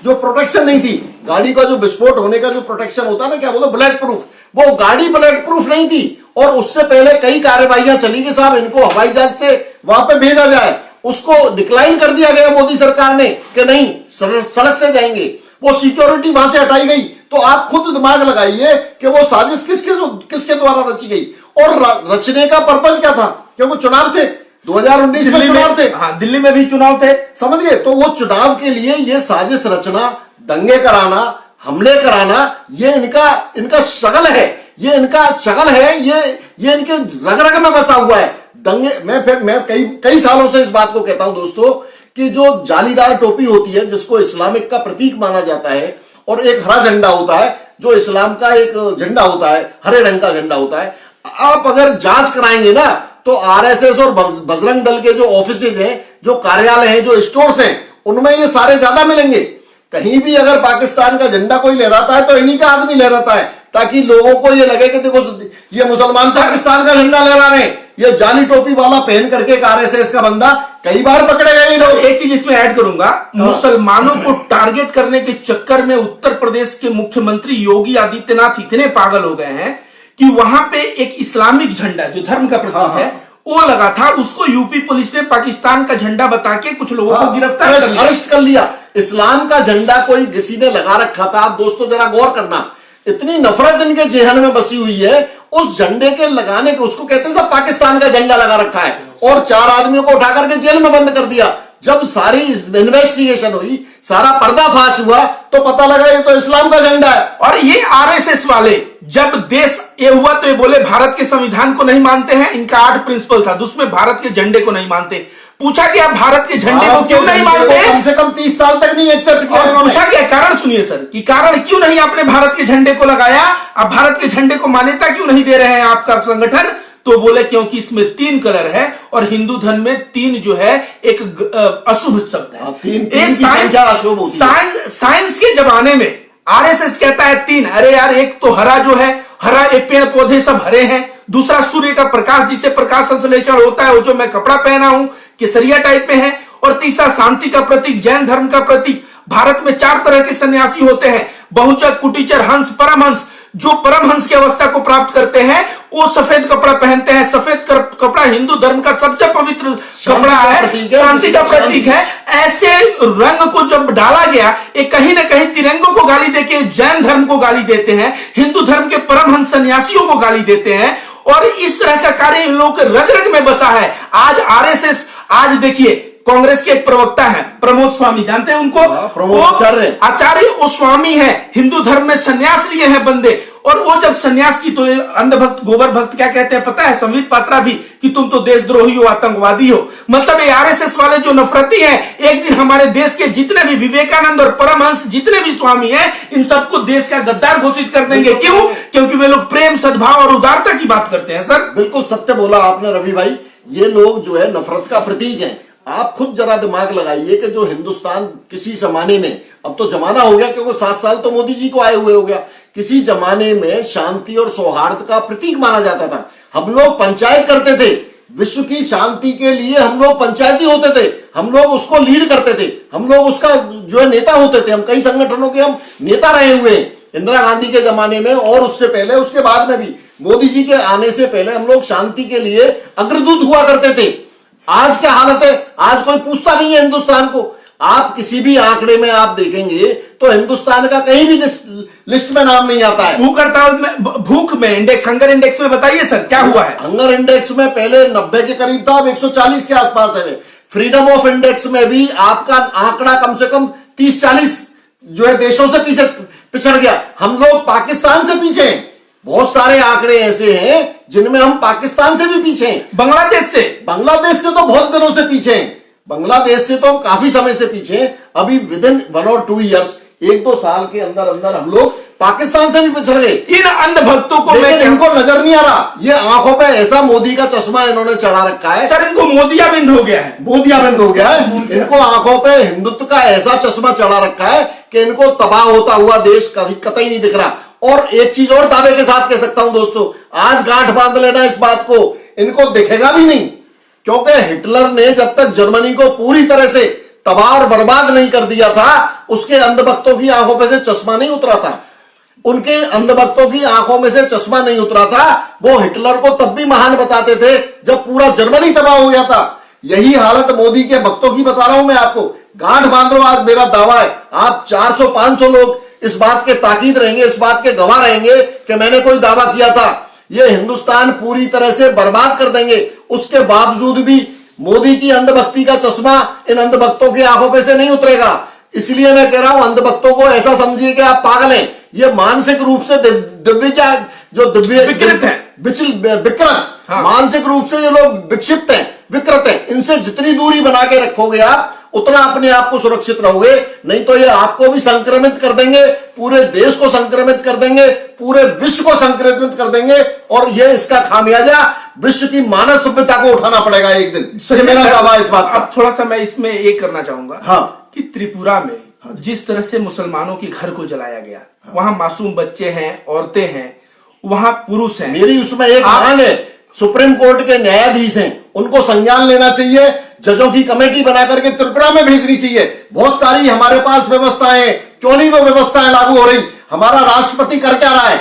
जो प्रोटेक्शन नहीं थी। गाड़ी का जो विस्फोट होने का जो प्रोटेक्शन होता है ना, क्या बोलते, बुलेट प्रूफ, वो गाड़ी बुलेट प्रूफ नहीं थी। और उससे पहले कई कार्रवाइयां चली कि साहब इनको हवाई जहाज से वहां पे भेजा जाए, उसको डिक्लाइन कर दिया गया मोदी सरकार ने कि नहीं, सड़क से जाएंगे। वो सिक्योरिटी वहां से हटाई गई। तो आप खुद दिमाग लगाइए कि वो साजिश किसके द्वारा रची गई। और रचने का पर्पज क्या था? क्योंकि चुनाव थे, 2019 में चुनाव थे। हाँ, दिल्ली में भी चुनाव थे, समझ गए। तो वो चुनाव के लिए ये साजिश रचना, दंगे कराना, हमले कराना, ये इनका शगल है। ये इनका शगल है, ये इनके रग रग में बसा हुआ है। दंगे, मैं कई सालों से इस बात को कहता हूं दोस्तों कि जो जालीदार टोपी होती है, जिसको इस्लामिक का प्रतीक माना जाता है, और एक हरा झंडा होता है जो इस्लाम का एक झंडा होता है, हरे रंग का झंडा होता है। आप अगर जांच कराएंगे ना, तो आरएसएस और बजरंग दल के जो ऑफिसेज हैं, जो कार्यालय हैं, जो स्टोर्स हैं, उनमें ये सारे ज्यादा मिलेंगे। कहीं भी अगर पाकिस्तान का झंडा कोई लहराता है तो इन्हीं का आदमी लहराता है, ताकि लोगों को ये लगे कि देखो ये मुसलमान पाकिस्तान का झंडा लहरा रहे हैं। ये जाली टोपी वाला पहन करके एक आरएसएस का बंदा कई बार पकड़े गए लोग। एक चीज इसमें ऐड करूंगा, मुसलमानों को टारगेट करने के चक्कर में उत्तर प्रदेश के मुख्यमंत्री योगी आदित्यनाथ इतने पागल हो गए हैं कि वहां पे एक इस्लामिक झंडा जो धर्म का प्रतीक है वो लगा था, उसको यूपी पुलिस ने पाकिस्तान का झंडा बता के कुछ लोगों को गिरफ्तार अरेस्ट कर लिया। इस्लाम का झंडा कोई किसी ने लगा रखा था। आप दोस्तों जरा गौर करना, इतनी नफरत इनके जेहन में बसी हुई है उस झंडे के लगाने के, उसको कहते हैं सब पाकिस्तान का झंडा लगा रखा है, और 4 आदमियों को उठा करके जेल में बंद कर दिया। जब सारी इन्वेस्टिगेशन हुई, सारा पर्दाफाश हुआ, तो पता लगा ये तो इस्लाम का झंडा है। और ये आरएसएस वाले जब देश ये हुआ तो ये बोले भारत के संविधान को नहीं मानते हैं। इनका 8 प्रिंसिपल था, जिसमें भारत के झंडे को नहीं मानते। पूछा गया भारत के झंडे को क्यों नहीं मानते, कम से कम 30 साल तक नहीं एक्सेप्ट किया। पूछा गया कारण सुनिए सर, कि कारण क्यों नहीं आपने भारत के झंडे को लगाया, आप भारत के झंडे को मान्यता क्यों नहीं दे रहे हैं आपका संगठन। तो बोले क्योंकि इसमें 3 कलर है और हिंदू धर्म में 3 जो है एक अशुभ शब्द है। साइंस के जमाने में आरएसएस कहता है 3। अरे यार, एक तो हरा जो है, हरा एक पेड़ पौधे सब हरे हैं, दूसरा सूर्य का प्रकाश जिससे प्रकाश संश्लेषण होता है, वो जो मैं कपड़ा पहना हूं केसरिया टाइप में है, और तीसरा शांति का प्रतीक, जैन धर्म का प्रतीक। भारत में 4 तरह के सन्यासी होते हैं, बहुचर, कुटीचर, हंस, परमहंस। जो परमहंस की अवस्था को प्राप्त करते हैं वो सफेद कपड़ा पहनते हैं। सफेद कपड़ा हिंदू धर्म का सबसे पवित्र कपड़ा है, शांति का प्रतीक है। ऐसे रंग को जब डाला गया, एक कहीं ना कहीं तिरंगों को गाली देके जैन धर्म को गाली देते हैं, हिंदू धर्म के परमहंस सन्यासियों को गाली देते हैं, और इस तरह का कार्य इन लोगों के रग रग में बसा है। आज आरएसएस, आज देखिए कांग्रेस के एक प्रवक्ता है प्रमोद स्वामी, जानते हैं उनको, आचार्य वो स्वामी है, हिंदू धर्म में सन्यास लिए हैं बंदे। और वो जब सन्यास की, तो अंधभक्त गोबर भक्त क्या कहते हैं पता है, संबित पात्रा भी, कि तुम तो देशद्रोही हो, आतंकवादी हो। मतलब ये आरएसएस वाले जो नफरती हैं, एक दिन हमारे देश के जितने भी विवेकानंद और परमहंस जितने भी स्वामी हैं, इन सबको देश का गद्दार घोषित कर देंगे। क्यों? क्योंकि वे लोग प्रेम, सद्भाव और उदारता की बात करते हैं। सर बिल्कुल सत्य बोला आपने रवि भाई, ये लोग जो है नफरत का प्रतीक है। आप खुद जरा दिमाग लगाइए कि जो हिंदुस्तान किसी जमाने में, अब तो जमाना हो गया क्योंकि 7 साल तो मोदी जी को आए हुए हो गया, किसी जमाने में शांति और सौहार्द का प्रतीक माना जाता था। हम लोग पंचायत करते थे, विश्व की शांति के लिए हम लोग पंचायती होते थे, हम लोग उसको लीड करते थे, हम लोग उसका जो है नेता होते थे। हम कई संगठनों के हम नेता रहे हुए हैं, इंदिरा गांधी के जमाने में और उससे पहले, उसके बाद में भी, मोदी जी के आने से पहले हम लोग शांति के लिए अग्रदूत हुआ करते थे। आज क्या हालत है? आज कोई पूछता नहीं है हिंदुस्तान को। आप किसी भी आंकड़े में आप देखेंगे तो हिंदुस्तान का कहीं भी लिस्ट में नाम नहीं आता है। भूख हड़ताल में, भूख में इंडेक्स, हंगर इंडेक्स में बताइए सर क्या हुआ है। हंगर इंडेक्स में पहले 90 के करीब था, अब 140 के आसपास है। फ्रीडम ऑफ इंडेक्स में भी आपका आंकड़ा कम से कम 30-40 जो है देशों से पीछे पिछड़ गया। हम लोग पाकिस्तान से पीछे हैं। बहुत सारे आंकड़े ऐसे हैं जिनमें हम पाकिस्तान से भी पीछे हैं। बांग्लादेश से तो बहुत दिनों से पीछे हैं। बांग्लादेश से तो हम काफी समय से पीछे हैं। अभी विद इन 1 or 2 years, 1-2 साल के अंदर अंदर हम लोग पाकिस्तान से भी पिछड़ गए। इन अंधभक्तों को, लेकिन इनको नजर नहीं आ रहा। ये आंखों पे ऐसा मोदी का चश्मा इन्होंने चढ़ा रखा है सर, इनको मोदियाबिंद हो गया है, मोदियाबिंद हो गया है। इनको आंखों पे हिंदुत्व का ऐसा चश्मा चढ़ा रखा है कि इनको तबाह होता हुआ देश कतई नहीं दिख रहा। और एक चीज और दावे के साथ कह सकता हूं दोस्तों, आज गांठ बांध लेना इस बात को, इनको दिखेगा भी नहीं, क्योंकि हिटलर ने जब तक जर्मनी को पूरी तरह से तबाह और बर्बाद नहीं कर दिया था, उसके अंधभक्तों की आंखों पे से चश्मा नहीं उतरा था। उनके अंधभक्तों की आंखों में से चश्मा नहीं उतरा था। वो हिटलर को तब भी महान बताते थे जब पूरा जर्मनी तबाह हो गया था। यही हालत मोदी के भक्तों की बता रहा हूं मैं आपको। गांठ बांध लो, आज मेरा दावा है आप 400-500 लोग इस बात के ताकीद रहेंगे, इस बात के गवाह रहेंगे कि मैंने कोई दावा किया था। ये हिंदुस्तान पूरी तरह से बर्बाद कर देंगे। उसके बावजूद भी मोदी की अंधभक्ति का चश्मा इन अंधभक्तों की आंखों पे से नहीं उतरेगा। इसलिए मैं कह रहा हूं, अंधभक्तों को ऐसा समझिए कि आप पागल हैं। ये मानसिक रूप से विकृत है, विकृत, हाँ। मानसिक रूप से ये लोग विक्षिप्त हैं, विकृत हैं। इनसे जितनी दूरी बना के रखोगे आप, उतना अपने आप को सुरक्षित रहोगे। नहीं तो ये आपको भी संक्रमित कर देंगे, पूरे देश को संक्रमित कर देंगे, पूरे विश्व को संक्रमित कर देंगे, और ये इसका खामियाजा विश्व की मानव सभ्यता को उठाना पड़ेगा एक दिन। ये मेरा दावा इस बात का। अब थोड़ा सा मैं इसमें ये करना चाहूंगा, हाँ, कि त्रिपुरा में जिस तरह से मुसलमानों के घर को जलाया गया, वहां मासूम बच्चे हैं, औरतें हैं, वहां पुरुष हैं। मेरी उसमें एक मांग है, सुप्रीम कोर्ट के न्यायाधीश हैं, उनको संज्ञान लेना चाहिए, जजों की कमेटी बना करके त्रिपुरा में भेजनी चाहिए। बहुत सारी हमारे पास व्यवस्थाएं, क्यों नहीं वो व्यवस्थाएं लागू हो रही? हमारा राष्ट्रपति कर क्या रहा है?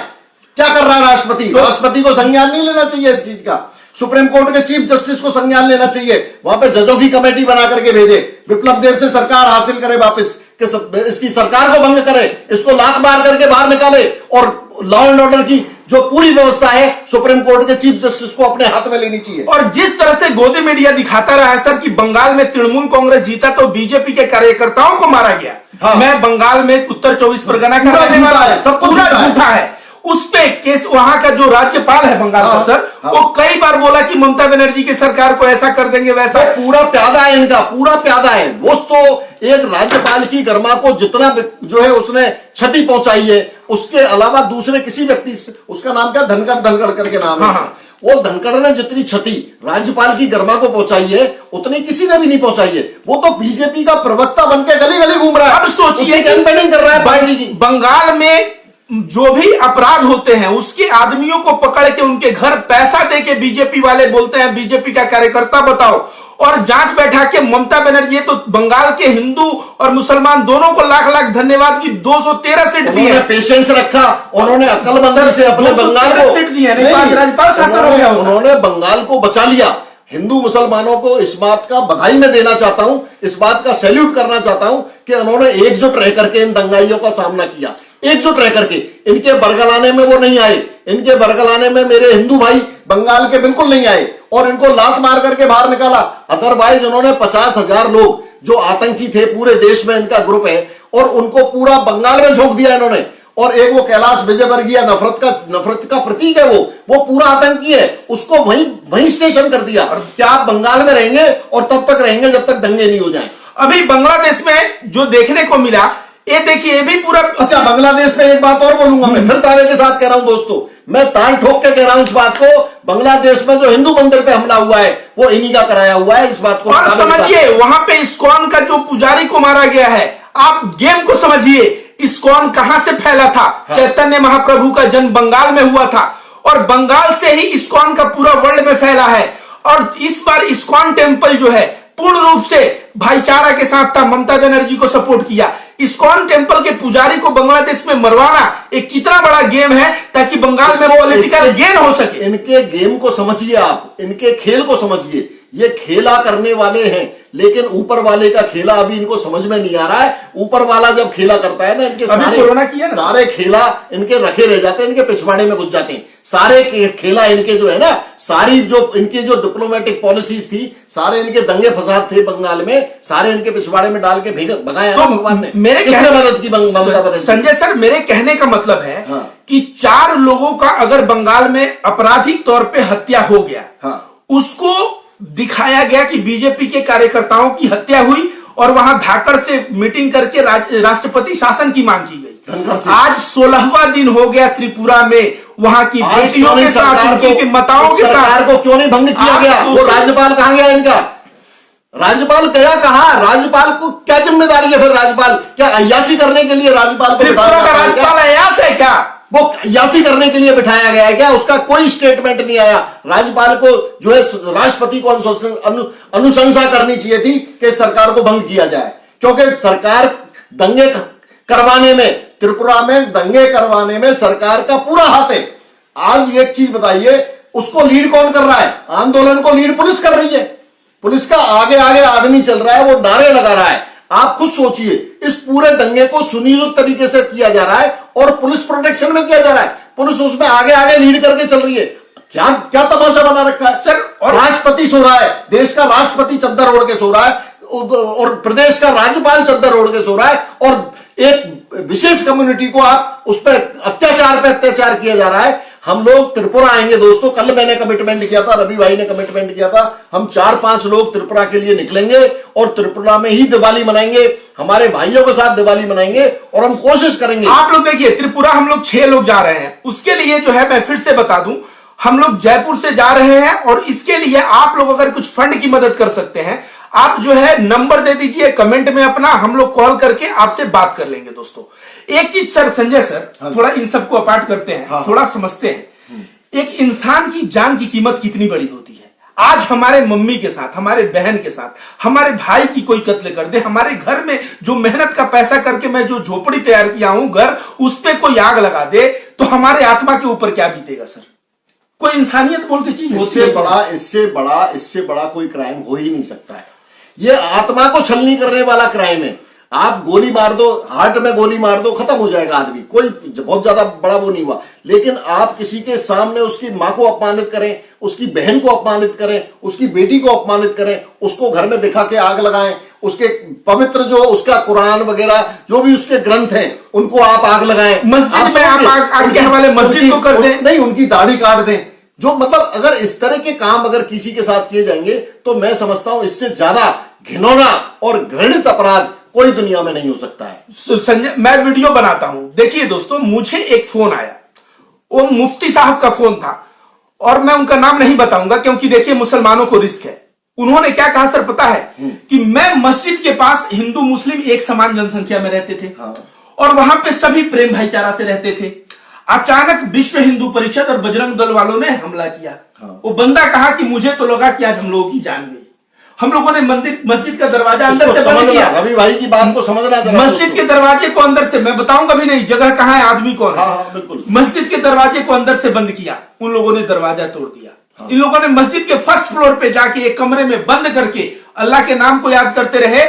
क्या कर रहा है राष्ट्रपति? राष्ट्रपति को संज्ञान नहीं लेना चाहिए इस चीज का? सुप्रीम कोर्ट के चीफ जस्टिस को संज्ञान लेना चाहिए, वहां पे जजों की कमेटी बना करके भेजे, विप्लव देव से सरकार हासिल करे वापस, कि इसकी सरकार को भंग करे, इसको लात मार करके बाहर निकाले, और लॉ एंड ऑर्डर की जो पूरी व्यवस्था है सुप्रीम कोर्ट के चीफ जस्टिस को अपने हाथ में लेनी चाहिए। और जिस तरह से गोदी मीडिया दिखाता रहा है सर कि बंगाल में तृणमूल कांग्रेस जीता तो बीजेपी के कार्यकर्ताओं को मारा गया। हाँ। मैं बंगाल में उत्तर 24 परगना का रहने वाला है, सब पूरा झूठा है। उस पे केस, वहां का जो राज्यपाल है बंगाल का सर, वो कई बार बोला कि ममता बनर्जी की सरकार को ऐसा कर देंगे, वैसा। पूरा प्यादा है इनका, पूरा प्यादा है। वो तो एक राज्यपाल की गरिमा को जितना जो है उसने क्षति पहुंचाई है, उसके अलावा दूसरे किसी व्यक्ति से, उसका नाम क्या, धनखड़ करके नाम है। वो धनखड़ ने जितनी क्षति राज्यपाल की गरिमा को पहुंचाई है, उतनी किसी ने भी नहीं पहुंचाई है। वो तो बीजेपी का प्रवक्ता बनके गली गली घूम रहा है। अब सोचिए, कैंपेनिंग कर रहा है पार्टी की। बंगाल में जो भी अपराध होते हैं उसके आदमियों को पकड़ के उनके घर पैसा दे के बीजेपी वाले बोलते हैं बीजेपी का कार्यकर्ता बताओ, और जांच बैठा के ममता बनर्जी तो बंगाल के हिंदू और मुसलमान दोनों को लाख लाख धन्यवाद की 213 सीट दी है। पेशेंस रखा, उन्होंने अक्लमंदी से अपने बंगाल को सीट दी है, नहीं राज्यपाल शासन हो गया। उन्होंने बंगाल को बचा लिया। हिंदू मुसलमानों को इस बात का बधाई मैं देना चाहता हूं, इस बात का सैल्यूट करना चाहता हूं कि उन्होंने एकजुट रह करके इन दंगाइयों का सामना किया, एकजुट रह करके। इनके बरगलाने में वो नहीं आए, इनके बरगलाने में मेरे हिंदू भाई बंगाल के बिल्कुल नहीं आए, और इनको लात मार करके बाहर निकाला। अदरवाइज उन्होंने 50,000 लोग जो आतंकी थे, पूरे देश में इनका ग्रुप है, और उनको पूरा बंगाल में झोंक दिया इन्होंने। और एक वो कैलाश विजयवर्गीय नफरत का प्रतीक है, वो पूरा आतंकी है, उसको वहीं स्टेशन कर दिया। और क्या आप बंगाल में रहेंगे, और तब तक रहेंगे जब तक दंगे नहीं हो जाए। अभी बांग्लादेश में जो देखने को मिला, ये देखिए, ये भी पूरा। अच्छा, बांग्लादेश में एक बात और बोलूंगा मैं, फिर दावे के साथ कह रहा हूं दोस्तों, मैं ताल ठोक के कह रहा हूं इस बात को, बांग्लादेश में जो हिंदू मंदिर पे हमला हुआ है वो इन्हीं का कराया हुआ है, इस बात को। और समझिए, वहां पे इस्कॉन का जो पुजारी को मारा गया है, आप गेम को समझिए, इस्कॉन कहां से फैला था? हाँ। चैतन्य महाप्रभु का जन्म बंगाल में हुआ था, और बंगाल से ही इस्कॉन का पूरा वर्ल्ड में फैला है। और इस बार इस्कॉन टेम्पल जो है पूर्ण रूप से भाईचारा के साथ था, ममता बनर्जी को सपोर्ट किया। इस्कॉन टेम्पल के पुजारी को बांग्लादेश में मरवाना एक कितना बड़ा गेम है, ताकि बंगाल में पॉलिटिकल गेन हो सके। इनके गेम को समझिए आप, इनके खेल को समझिए। ये खेला करने वाले हैं, लेकिन ऊपर वाले का खेला अभी इनको समझ में नहीं आ रहा है। ऊपर वाला जब खेला करता है ना, इनके सारे खेला इनके रखे रह जाते हैं, इनके पिछवाड़े में घुस जाते हैं सारे खेला इनके, जो है ना, सारी जो इनकी जो डिप्लोमेटिक पॉलिसीज थी, सारे इनके दंगे फसाद थे बंगाल में, सारे इनके पिछवाड़े में डाल के भगाया तो भगवान ने। मेरे किसने मदद की ममता बनर्जी? संजय सर, मेरे कहने का मतलब है कि 4 लोगों का अगर बंगाल में आपराधिक तौर पे हत्या हो गया, उसको दिखाया गया कि बीजेपी के कार्यकर्ताओं की हत्या हुई, और वहां धाकड़ से मीटिंग करके राष्ट्रपति शासन की मांग की गई। आज 16वां दिन हो गया त्रिपुरा में, वहां की बेटियों के साथ, उनकी माताओं के साथ। सरकार को क्यों नहीं भंग किया गया? वो राज्यपाल कहां गया इनका? राज्यपाल गया कहां? राज्यपाल को क्या जिम्मेदारी है फिर? राज्यपाल क्या अय्याशी करने के लिए राज्यपाल को त्रिपुरा का राज्यपाल अय्याश है क्या? वो अय्याशी करने के लिए बिठाया गया है क्या? उसका कोई स्टेटमेंट नहीं आया। राज्यपाल को जो है राष्ट्रपति को अनुशंसा करनी चाहिए थी कि सरकार को भंग किया जाए, क्योंकि सरकार दंगे करवाने में, त्रिपुरा में दंगे करवाने में सरकार का पूरा हाथ है। आज एक चीज बताइए, उसको लीड कौन कर रहा है? आंदोलन को लीड पुलिस कर रही है। पुलिस का आगे आगे आदमी चल रहा है, वो नारे लगा रहा है। आप खुद सोचिए, इस पूरे दंगे को सुनियोजित तरीके से किया जा रहा है, और पुलिस प्रोटेक्शन में किया जा रहा है। पुलिस उसमें आगे आगे लीड करके चल रही है। क्या क्या तमाशा बना रखा है सर? और राष्ट्रपति सो रहा है, देश का राष्ट्रपति चद्दर ओढ़ के सो रहा है, और प्रदेश का राज्यपाल चद्दर ओढ़ के सो रहा है, और एक विशेष कम्युनिटी को आप उस पर अत्याचार पे अत्याचार किया जा रहा है। हम लोग त्रिपुरा आएंगे दोस्तों, कल मैंने कमिटमेंट किया था, रवि भाई ने कमिटमेंट किया था, हम 4-5 लोग त्रिपुरा के लिए निकलेंगे, और त्रिपुरा में ही दिवाली मनाएंगे, हमारे भाइयों के साथ दिवाली मनाएंगे, और हम कोशिश करेंगे। आप लोग देखिए, त्रिपुरा हम लोग 6 लोग जा रहे हैं। उसके लिए जो है, मैं फिर से बता दूं, हम लोग जयपुर से जा रहे हैं, और इसके लिए आप लोग अगर कुछ फंड की मदद कर सकते हैं, आप जो है नंबर दे दीजिए कमेंट में अपना, हम लोग कॉल करके आपसे बात कर लेंगे। दोस्तों एक चीज सर, संजय सर, थोड़ा इन सबको अपार्ट करते हैं, थोड़ा समझते हैं। एक इंसान की जान की कीमत कितनी बड़ी होती है। आज हमारे मम्मी के साथ, हमारे बहन के साथ, हमारे भाई की कोई कत्ल कर दे, हमारे घर में जो मेहनत का पैसा करके मैं जो झोपड़ी तैयार किया हूं घर, उस पे कोई आग लगा दे तो हमारे आत्मा के ऊपर क्या बीतेगा सर? कोई इंसानियत बोल के चीज होती है? इससे बड़ा कोई क्राइम हो ही नहीं सकता है। ये आत्मा को छलनी करने वाला क्राइम है। आप गोली मार दो, हार्ट में गोली मार दो, खत्म हो जाएगा आदमी, कोई बहुत ज्यादा बड़ा वो नहीं हुआ। लेकिन आप किसी के सामने उसकी मां को अपमानित करें, उसकी बहन को अपमानित करें, उसकी बेटी को अपमानित करें, उसको घर में दिखा के आग लगाएं, उसके पवित्र जो उसका कुरान वगैरह जो भी उसके ग्रंथ हैं उनको आप आग लगाएं, मस्जिद में आप आग के हवाले मस्जिद को कर दें, नहीं उनकी दाढ़ी काट दें। जो मतलब अगर इस तरह के काम अगर किसी के साथ किए जाएंगे तो मैं समझता हूं इससे ज्यादा घिनौना और घृणित अपराध कोई दुनिया में नहीं हो सकता है। संजय, मैं वीडियो बनाता हूं। देखिए दोस्तों, मुझे एक फोन आया, वो मुफ्ती साहब का फोन था और मैं उनका नाम नहीं बताऊंगा क्योंकि देखिए मुसलमानों को रिस्क है। उन्होंने क्या कहा सर पता है? कि मैं मस्जिद के पास हिंदू मुस्लिम एक समान जनसंख्या में रहते थे और वहां पे सभी प्रेम भाईचारा से रहते थे। अचानक विश्व हिंदू परिषद और बजरंग दल वालों ने हमला किया। वो बंदा कहा कि मुझे तो लगा कि आज हम लोगों की जान गई। हम लोगों ने मस्जिद का दरवाजा अंदर से बंद किया। रवि भाई की बात को समझना, मस्जिद के दरवाजे को अंदर से, मैं बताऊंगा भी नहीं जगह कहां है, आदमी कौन है। बिल्कुल। मस्जिद के दरवाजे को अंदर से बंद किया, उन लोगों ने दरवाजा तोड़ दिया। इन लोगों ने मस्जिद के फर्स्ट फ्लोर पे जाके एक कमरे में बंद करके अल्लाह के नाम को याद करते रहे,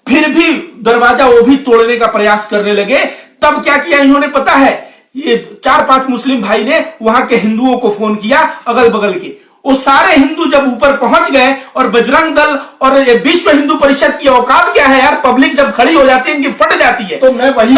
फिर भी दरवाजा वो भी तोड़ने का प्रयास करने लगे। तब क्या किया इन्होंने पता है? ये 4-5 मुस्लिम भाई ने वहां के हिंदुओं को फोन किया, अगल बगल के। वो सारे हिंदू जब ऊपर पहुंच गए और बजरंग दल और ये विश्व हिंदू परिषद की औकात क्या है यार, पब्लिक जब खड़ी हो जाती है इनकी फट जाती है। तो मैं वही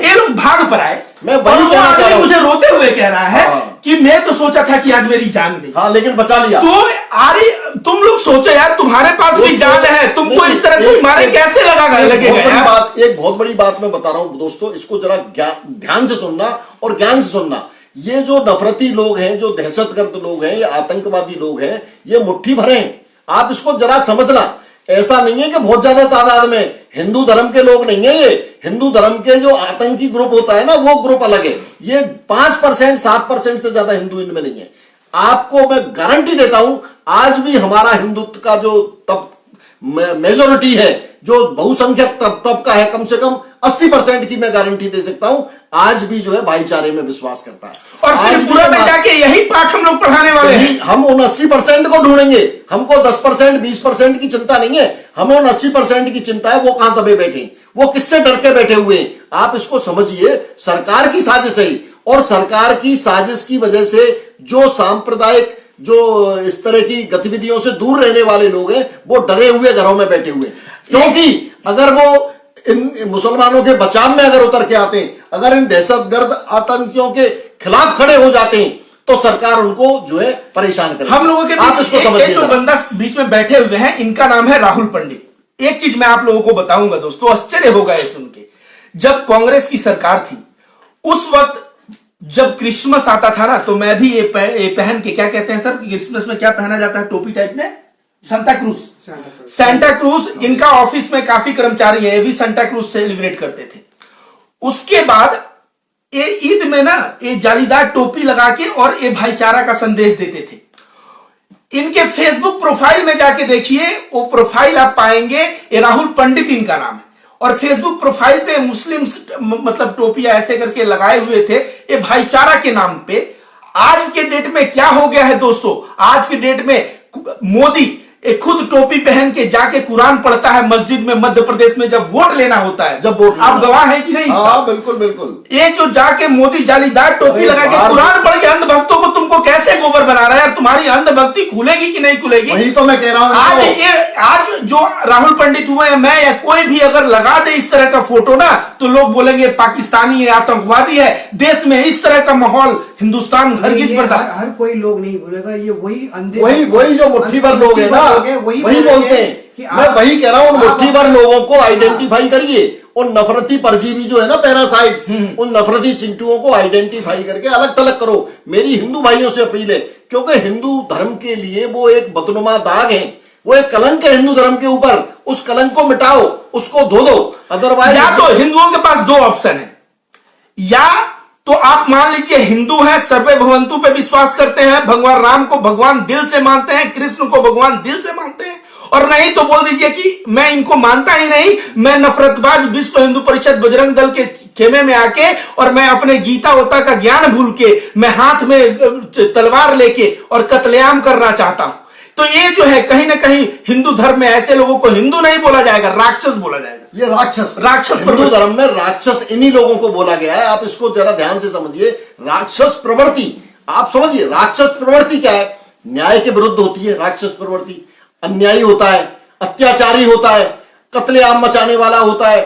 ये लोग भाग पर आए। मैं वही कहना चाह रहा हूं। मुझे रोते हुए कह रहा है कि मैं तो सोचा था कि आज मेरी जान गई, लेकिन बचा लिया। तो अरे तुम लोग सोचो यार, तुम्हारे पास भी जान है, तुमको इस तरह कोई मारे कैसे लगेगा? एक बहुत बड़ी बात मैं बता रहा हूं दोस्तों, इसको जरा ध्यान से सुनना और ज्ञान से सुनना। ये जो नफरती लोग हैं, जो दहशतगर्द लोग हैं, ये आतंकवादी लोग हैं, ये मुट्ठी भरे हैं। आप इसको जरा समझना। ऐसा नहीं है कि बहुत ज्यादा तादाद में हिंदू धर्म के लोग नहीं है। ये हिंदू धर्म के जो आतंकी ग्रुप होता है ना, वो ग्रुप अलग है। ये 5% 7% से ज्यादा हिंदू इनमें नहीं है। आपको मैं गारंटी देता हूं, आज भी हमारा हिंदुत्व का जो मेजोरिटी है, जो बहुसंख्यक तबका है, कम से कम 80% की मैं गारंटी दे सकता हूं, आज भी जो है भाईचारे में विश्वास करता है। और त्रिपुरा में जाके यही पाठ हम लोग पढ़ाने वाले हैं। हम उन 80% को ढूंढेंगे। हमको 10% 20% की चिंता नहीं है, हमें उन 80% की चिंता है। वो कहां दबे बैठे, वो किससे डर के बैठे हुए हैं। आप इसको समझिए, सरकार की साजिश है। और सरकार की साजिश की वजह से जो सांप्रदायिक, जो इस तरह की गतिविधियों से दूर रहने वाले लोग हैं, वो डरे हुए घरों में बैठे हुए। क्योंकि अगर वो इन मुसलमानों के बचाव में अगर उतर के आते हैं, अगर इन दहशतगर्द आतंकियों के खिलाफ खड़े हो जाते हैं, तो सरकार उनको जो है परेशान करेगी। हम लोगों के बीच जो बंदा बीच में बैठे हुए हैं, इनका नाम है राहुल पंडित। एक चीज मैं आप लोगों को बताऊंगा दोस्तों, आश्चर्य होगा ये सुन के। जब कांग्रेस की सरकार थी, उस वक्त जब क्रिसमस आता था ना, तो मैं भी ये पहन के, क्या कहते हैं सर क्रिसमस में क्या पहना जाता है टोपी टाइप में, सांता क्रूज। इनका ऑफिस में काफी कर्मचारी है, ये भी सांता क्रूज सेलिब्रेट करते थे। उसके बाद ये ईद में ना ये जालीदार टोपी लगा के और ये भाईचारा का संदेश देते थे। इनके फेसबुक प्रोफाइल में जाके देखिए, वो प्रोफाइल आप पाएंगे, ये राहुल पंडित इनका नाम है। और फेसबुक प्रोफाइल पे मुस्लिम मतलब टोपियां ऐसे करके लगाए हुए थे, ये भाईचारा के नाम पे। आज के डेट में क्या हो गया है दोस्तों, आज के डेट में मोदी खुद टोपी पहन के जाके कुरान पढ़ता है मस्जिद में, मध्य प्रदेश में जब वोट लेना होता है। जब वोट आप गवाह हैं कि नहीं? हाँ, बिल्कुल बिल्कुल। ये जो जाके मोदी जालीदार टोपी लगा के कुरान पढ़ के अंधभक्तों को तुमको कैसे गोबर बना रहा है यार? तुम्हारी अंधभक्ति खुलेगी कि नहीं खुलेगी? वही तो मैं कह रहा हूं। आज जो राहुल पंडित हुए हैं, मैं या कोई भी अगर लगा दे इस तरह का फोटो ना, तो लोग बोलेंगे पाकिस्तानी है, आतंकवादी है। देश में इस तरह का माहौल हिंदुस्तान हरगिज बर्दाश्त। हर कोई लोग नहीं बोलेगा, ये वही अंधे, वही जो मुट्ठी भर लोग हैं ना, वही बोलते हैं। मैं वही कह रहा हूं, उन मुट्ठी भर लोगों को आइडेंटिफाई करिए। उन नफरती परजीवी जो है ना, पैरासाइट्स, उन नफरती चिंटुओं को आइडेंटिफाई करके अलग थलग करो। मेरी हिंदू भाइयों से अपील है, क्योंकि हिंदू धर्म के लिए वो एक बदनुमा दाग है। वो एक कलंक है हिंदू धर्म के ऊपर, उस कलंक को मिटाओ, उसको धो दो, अदरवाइज। या तो हिंदुओं के पास दो ऑप्शन है, या तो आप मान लीजिए हिंदू हैं, सर्वे भवंतु पे विश्वास करते हैं, भगवान राम को भगवान दिल से मानते हैं, कृष्ण को भगवान दिल से मानते हैं, और नहीं तो बोल दीजिए कि मैं इनको मानता ही नहीं, मैं नफरतबाज विश्व हिंदू परिषद बजरंग दल के खेमे में आके और मैं अपने गीता वोता का ज्ञान भूल के मैं हाथ में तलवार लेके और कत्लेआम करना चाहता हूं। तो ये जो है कहीं ना कहीं हिंदू धर्म में ऐसे लोगों को हिंदू नहीं बोला जाएगा, राक्षस बोला जाएगा। ये राक्षस प्रवृत्ति। हिंदू धर्म में राक्षस इन्हीं लोगों को बोला गया है। आप इसको जरा ध्यान से समझिए। राक्षस प्रवृत्ति, आप समझिए राक्षस प्रवृत्ति क्या है? न्याय के विरुद्ध होती है राक्षस प्रवृत्ति। अन्यायी होता है, अत्याचारी होता है, कत्लेआम मचाने वाला होता है,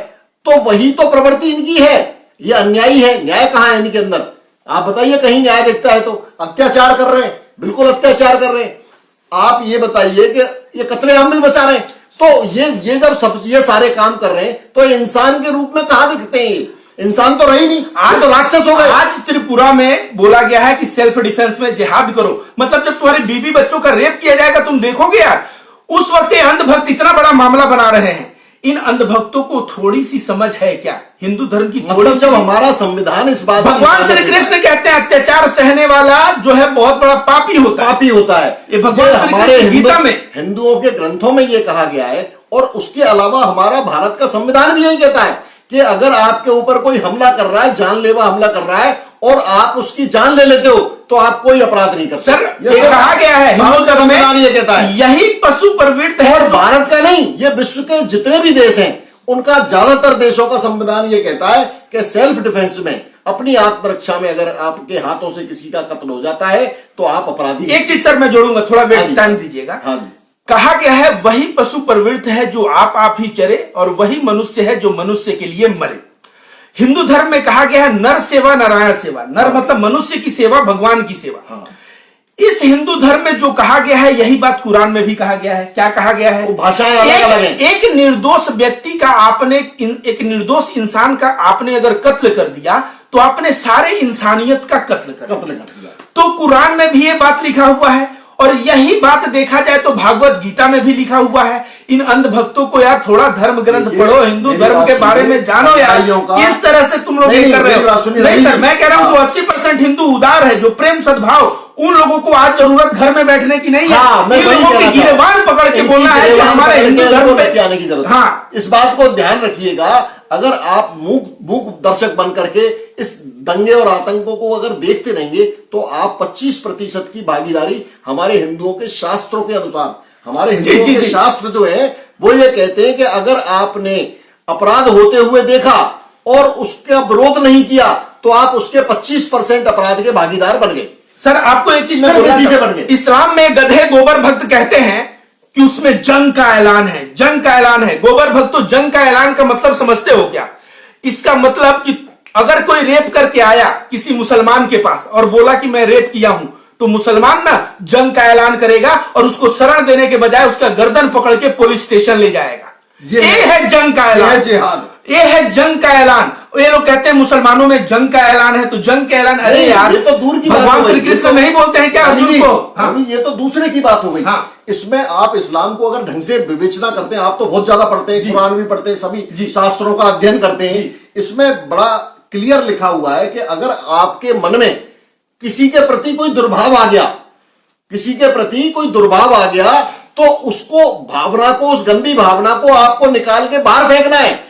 तो वही तो प्रवृत्ति इनकी है। ये अन्यायी है, न्याय कहां है इनके अंदर? आप बताइए, कहीं न्याय दिखता है? तो अत्याचार कर रहे हैं, बिल्कुल अत्याचार कर रहे हैं। आप ये बताइए कि ये कत्लेआम भी मचा रहे हैं, तो ये जब सब ये सारे काम कर रहे हैं तो इंसान के रूप में कहां दिखते हैं? ये इंसान तो रही नहीं, आज तो राक्षस हो गए। आज त्रिपुरा में बोला गया है कि सेल्फ डिफेंस में जिहाद करो, मतलब जब तुम्हारे बीवी बच्चों का रेप किया जाएगा तुम देखोगे यार। उस वक्त ये अंधभक्त इतना बड़ा मामला बना रहे हैं। इन अंधभक्तों को थोड़ी सी समझ है क्या हिंदू धर्म की? थोड़ी मतलब जब हमारा संविधान इस बात भगवान श्री कृष्ण कहते हैं अत्याचार सहने वाला जो है बहुत बड़ा पापी होता है। ये भगवान श्री कृष्ण गीता में, हिंदुओं के ग्रंथों में ये कहा गया है, और उसके अलावा हमारा भारत का संविधान भी यही कहता है कि अगर आपके ऊपर कोई हमला कर रहा है, जानलेवा हमला कर रहा है, और आप उसकी जान ले लेते हो, तो आप कोई अपराध नहीं करते। सर ये कहा गया है हिंदू का संविधान ये कहता है। यही पशु प्रवृत्ति है। और भारत का नहीं, ये विश्व के जितने भी देश हैं उनका, ज्यादातर देशों का संविधान ये कहता है कि सेल्फ डिफेंस में, अपनी आत्मरक्षा में अगर आपके हाथों से किसी का कत्ल हो जाता है तो आप अपराधी। एक चीज सर मैं जोड़ूंगा, थोड़ा वेट टाइम दीजिएगा। हाँ जी। कहा गया है वही पशु प्रवृत्ति है जो आप ही चरे, और वही मनुष्य है जो मनुष्य के लिए मरे। हिंदू धर्म में कहा गया है नर सेवा नारायण सेवा। नर मतलब मनुष्य की सेवा, भगवान की सेवा। हाँ। इस हिंदू धर्म में जो कहा गया है यही बात कुरान में भी कहा गया है। क्या कहा गया है? भाषाएं अलग अलग हैं। एक निर्दोष व्यक्ति का आपने, एक निर्दोष इंसान का आपने अगर कत्ल कर दिया तो आपने सारे इंसानियत का कत्ल कर दिया। तो कुरान में भी ये बात लिखा हुआ है, और यही बात देखा जाए तो भागवत गीता में भी लिखा हुआ है। इन अंधभक्तों को यार थोड़ा धर्म ग्रंथ पढ़ो, हिंदू धर्म के बारे में जानो यार। किस तरह से तुम लोग ये कर रहे हो? नहीं सर, मैं कह रहा हूं जो 80% हिंदू उदार है, जो प्रेम सद्भाव, उन लोगों को आज जरूरत घर में बैठने की नहीं है। इन लोगों की गिरबान पकड़ के बोलना है कि हमारे हिंदू धर्म पे आने की जरूरत। हाँ, इस बात को ध्यान रखिएगा। अगर आप मूक दर्शक बन करके इस दंगे और आतंकों को अगर देखते रहेंगे तो आप 25% की भागीदारी हमारे हिंदुओं के शास्त्रों के अनुसार, हमारे हिंदुओं के शास्त्र जो है वो ये कहते हैं कि अगर आपने अपराध होते हुए देखा और उसका विरोध नहीं किया तो आप उसके 25% अपराध के भागीदार बन गए। सर आपको एक चीज मैं बोला से बढ़ गए। इस्लाम में गधे गोबर भक्त कहते हैं कि उसमें जंग का ऐलान है, जंग का ऐलान है। गोबर भक्त तो जंग का ऐलान का मतलब समझते हो क्या? इसका मतलब कि अगर कोई रेप करके आया किसी मुसलमान के पास और बोला कि मैं रेप किया हूं, तो मुसलमान ना जंग का ऐलान करेगा और उसको शरण देने के बजाय उसका गर्दन पकड़ के पुलिस स्टेशन ले जाएगा। ये है जंग का ऐलान, ये है जंग का ऐलान। ये लोग कहते हैं मुसलमानों में जंग का ऐलान है, तो जंग का ऐलान, अरे यार ये तो दूर की बात। भगवान श्री कृष्ण नहीं बोलते हैं क्या अर्जुन को? हाँ? ये तो दूसरे की बात हो गई। हाँ। इसमें आप इस्लाम को अगर ढंग से विवेचना करते हैं, आप तो बहुत ज्यादा पढ़ते हैं, कुरान भी पढ़ते हैं, सभी शास्त्रों का अध्ययन करते हैं, इसमें बड़ा क्लियर लिखा हुआ है कि अगर आपके मन में किसी के प्रति कोई दुर्भाव आ गया, किसी के प्रति कोई दुर्भाव आ गया, तो उसको भावना को, उस गंदी भावना को आपको निकाल के बाहर फेंकना है।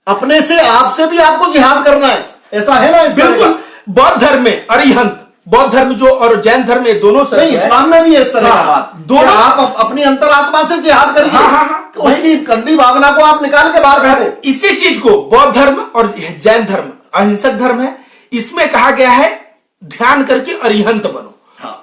अपने से, आपसे भी आपको जिहाद करना है। ऐसा है ना? बिल्कुल। बौद्ध धर्म में अरिहंत, बौद्ध धर्म जो और जैन धर्म में दोनों से नहीं, इस्लाम में भी इस तरह का बात, दोनों आप अपनी अंतरात्मा से जिहाद करिए। हाँ। उसकी गंदी भावना को आप निकाल के बाहर फेंको। इसी चीज को बौद्ध धर्म और जैन धर्म अहिंसक धर्म है, इसमें कहा गया है ध्यान करके अरिहंत बनो।